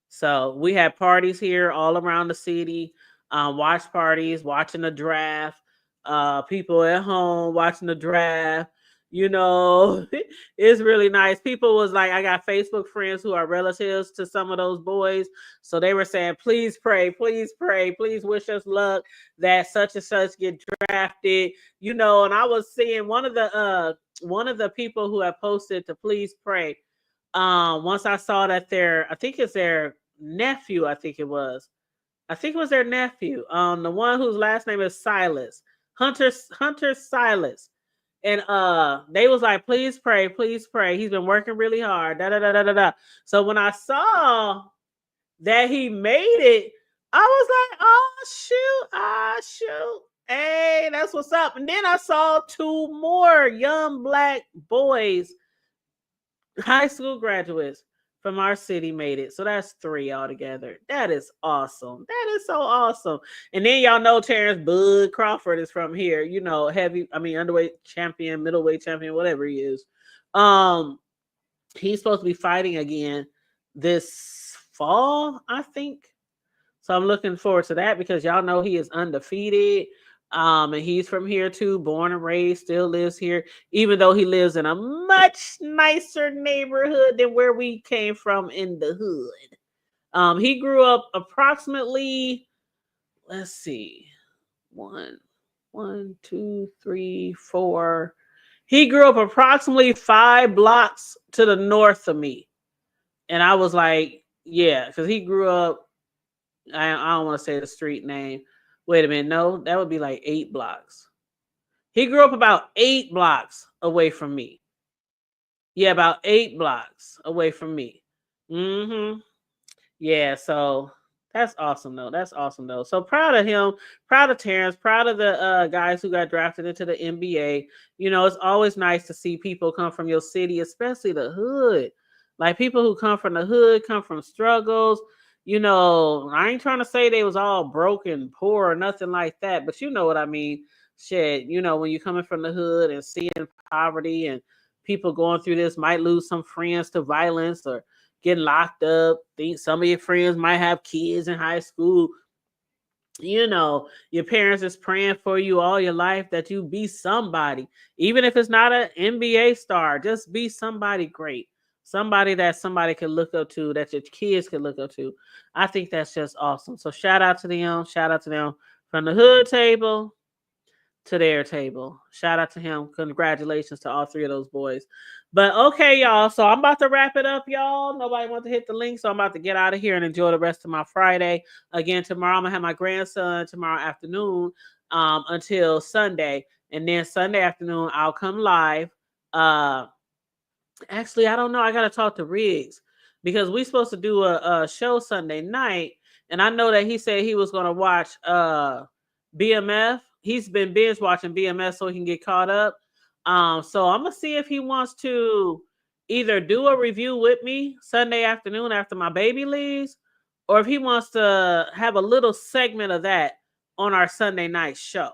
S2: So we had parties here all around the city, watch parties, watching the draft, people at home watching the draft. You know, it's really nice. People was like, I got Facebook friends who are relatives to some of those boys. So they were saying, please pray, please pray, please wish us luck that such and such get drafted. You know, and I was seeing one of the people who had posted to please pray. Once I saw that I think it's their nephew, I think it was their nephew. The one whose last name is Silas. Hunter Silas. And they was like, please pray, please pray. He's been working really hard. Da da da da da da. So when I saw that he made it, I was like, oh shoot. Hey, that's what's up. And then I saw two more young black boys, high school graduates from our city made it. So that's 3 altogether. That is awesome. That is so awesome. And then y'all know Terrence Bud Crawford is from here, you know, underweight champion, middleweight champion, whatever he is. He's supposed to be fighting again this fall, I think. So I'm looking forward to that because y'all know he is undefeated. And he's from here too, born and raised, still lives here, even though he lives in a much nicer neighborhood than where we came from in the hood. He grew up approximately, let's see, 1, 2, 3, 4. He grew up approximately 5 blocks to the north of me. And I was like, yeah, because he grew up, I don't want to say the street name. Wait a minute. No, that would be like 8 blocks. He grew up about 8 blocks away from me. Yeah, about 8 blocks away from me. Yeah, so that's awesome though. That's awesome though. So proud of him, proud of Terrence, proud of the guys who got drafted into the NBA. You know, it's always nice to see people come from your city, especially the hood. Like people who come from the hood, come from struggles. You know, I ain't trying to say they was all broken, poor, or nothing like that, but you know what I mean. Shit, you know, when you're coming from the hood and seeing poverty and people going through this, might lose some friends to violence or getting locked up. Think some of your friends might have kids in high school. You know, your parents is praying for you all your life that you be somebody, even if it's not an NBA star, just be somebody great. Somebody that somebody can look up to, that your kids can look up to. I think that's just awesome. So shout out to them. Shout out to them from the hood table to their table. Shout out to him. Congratulations to all 3 of those boys. But okay, y'all. So I'm about to wrap it up, y'all. Nobody wants to hit the link, so I'm about to get out of here and enjoy the rest of my Friday. Again, tomorrow I'm gonna have my grandson tomorrow afternoon until Sunday, and then Sunday afternoon I'll come live. Actually, I don't know. I gotta talk to Riggs because we're supposed to do a show Sunday night, and I know that he said he was gonna watch BMF. He's been binge watching BMF so he can get caught up. So I'm gonna see if he wants to either do a review with me Sunday afternoon after my baby leaves, or if he wants to have a little segment of that on our Sunday night show.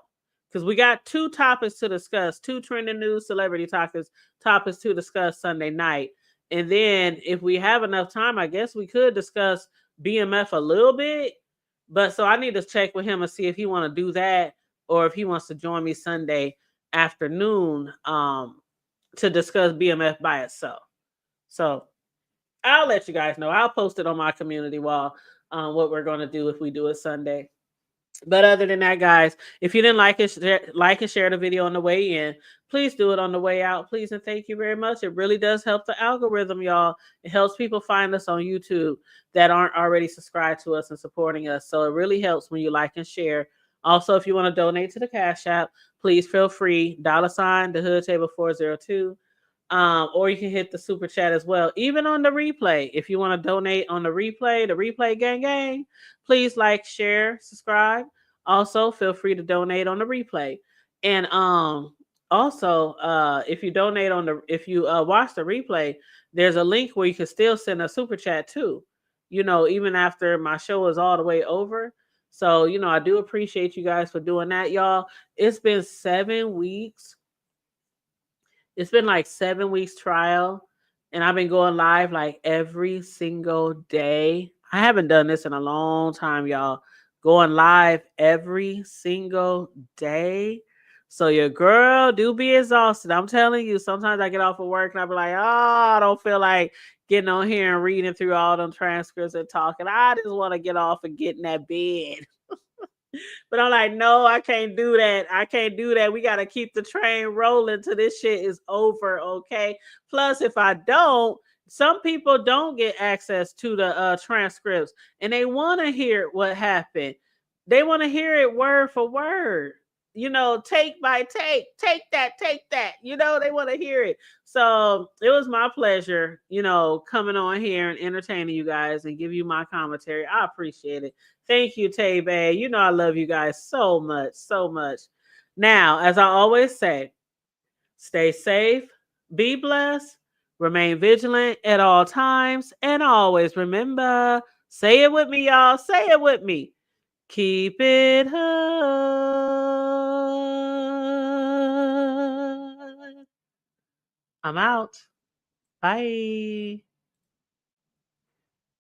S2: Because we got 2 topics to discuss, 2 trending news celebrity topics to discuss Sunday night. And then if we have enough time, I guess we could discuss BMF a little bit. But so I need to check with him and see if he want to do that or if he wants to join me Sunday afternoon to discuss BMF by itself. So I'll let you guys know. I'll post it on my community wall what we're going to do if we do it Sunday. But other than that, guys, if you didn't like and share the video on the way in, please do it on the way out, please. And thank you very much. It really does help the algorithm, y'all. It helps people find us on YouTube that aren't already subscribed to us and supporting us. So it really helps when you like and share. Also, if you want to donate to the Cash App, please feel free. $ the Hood Table 402. Or you can hit the super chat as well. Even on the replay, if you want to donate on the replay gang, please like, share, subscribe. Also, feel free to donate on the replay. And also, if you donate if you watch the replay, there's a link where you can still send a super chat too. You know, even after my show is all the way over. So, you know, I do appreciate you guys for doing that, y'all. It's been 7 weeks. It's been like 7 weeks trial, and I've been going live like every single day. I haven't done this in a long time, y'all. Going live every single day. So your girl do be exhausted. I'm telling you, sometimes I get off of work and I be like, oh, I don't feel like getting on here and reading through all them transcripts and talking. I just want to get off and get in that bed. But I'm like, no, I can't do that. I can't do that. We got to keep the train rolling till this shit is over, okay? Plus, if I don't, some people don't get access to the transcripts and they want to hear what happened. They want to hear it word for word. You know, take by take that. You know, they want to hear it. So it was my pleasure, you know, coming on here and entertaining you guys and give you my commentary. I appreciate it. Thank you, Tay Bay. You know I love you guys so much, so much. Now, as I always say, stay safe, be blessed, remain vigilant at all times, and always remember, say it with me, y'all. Say it with me. Keep it hood. I'm out. Bye.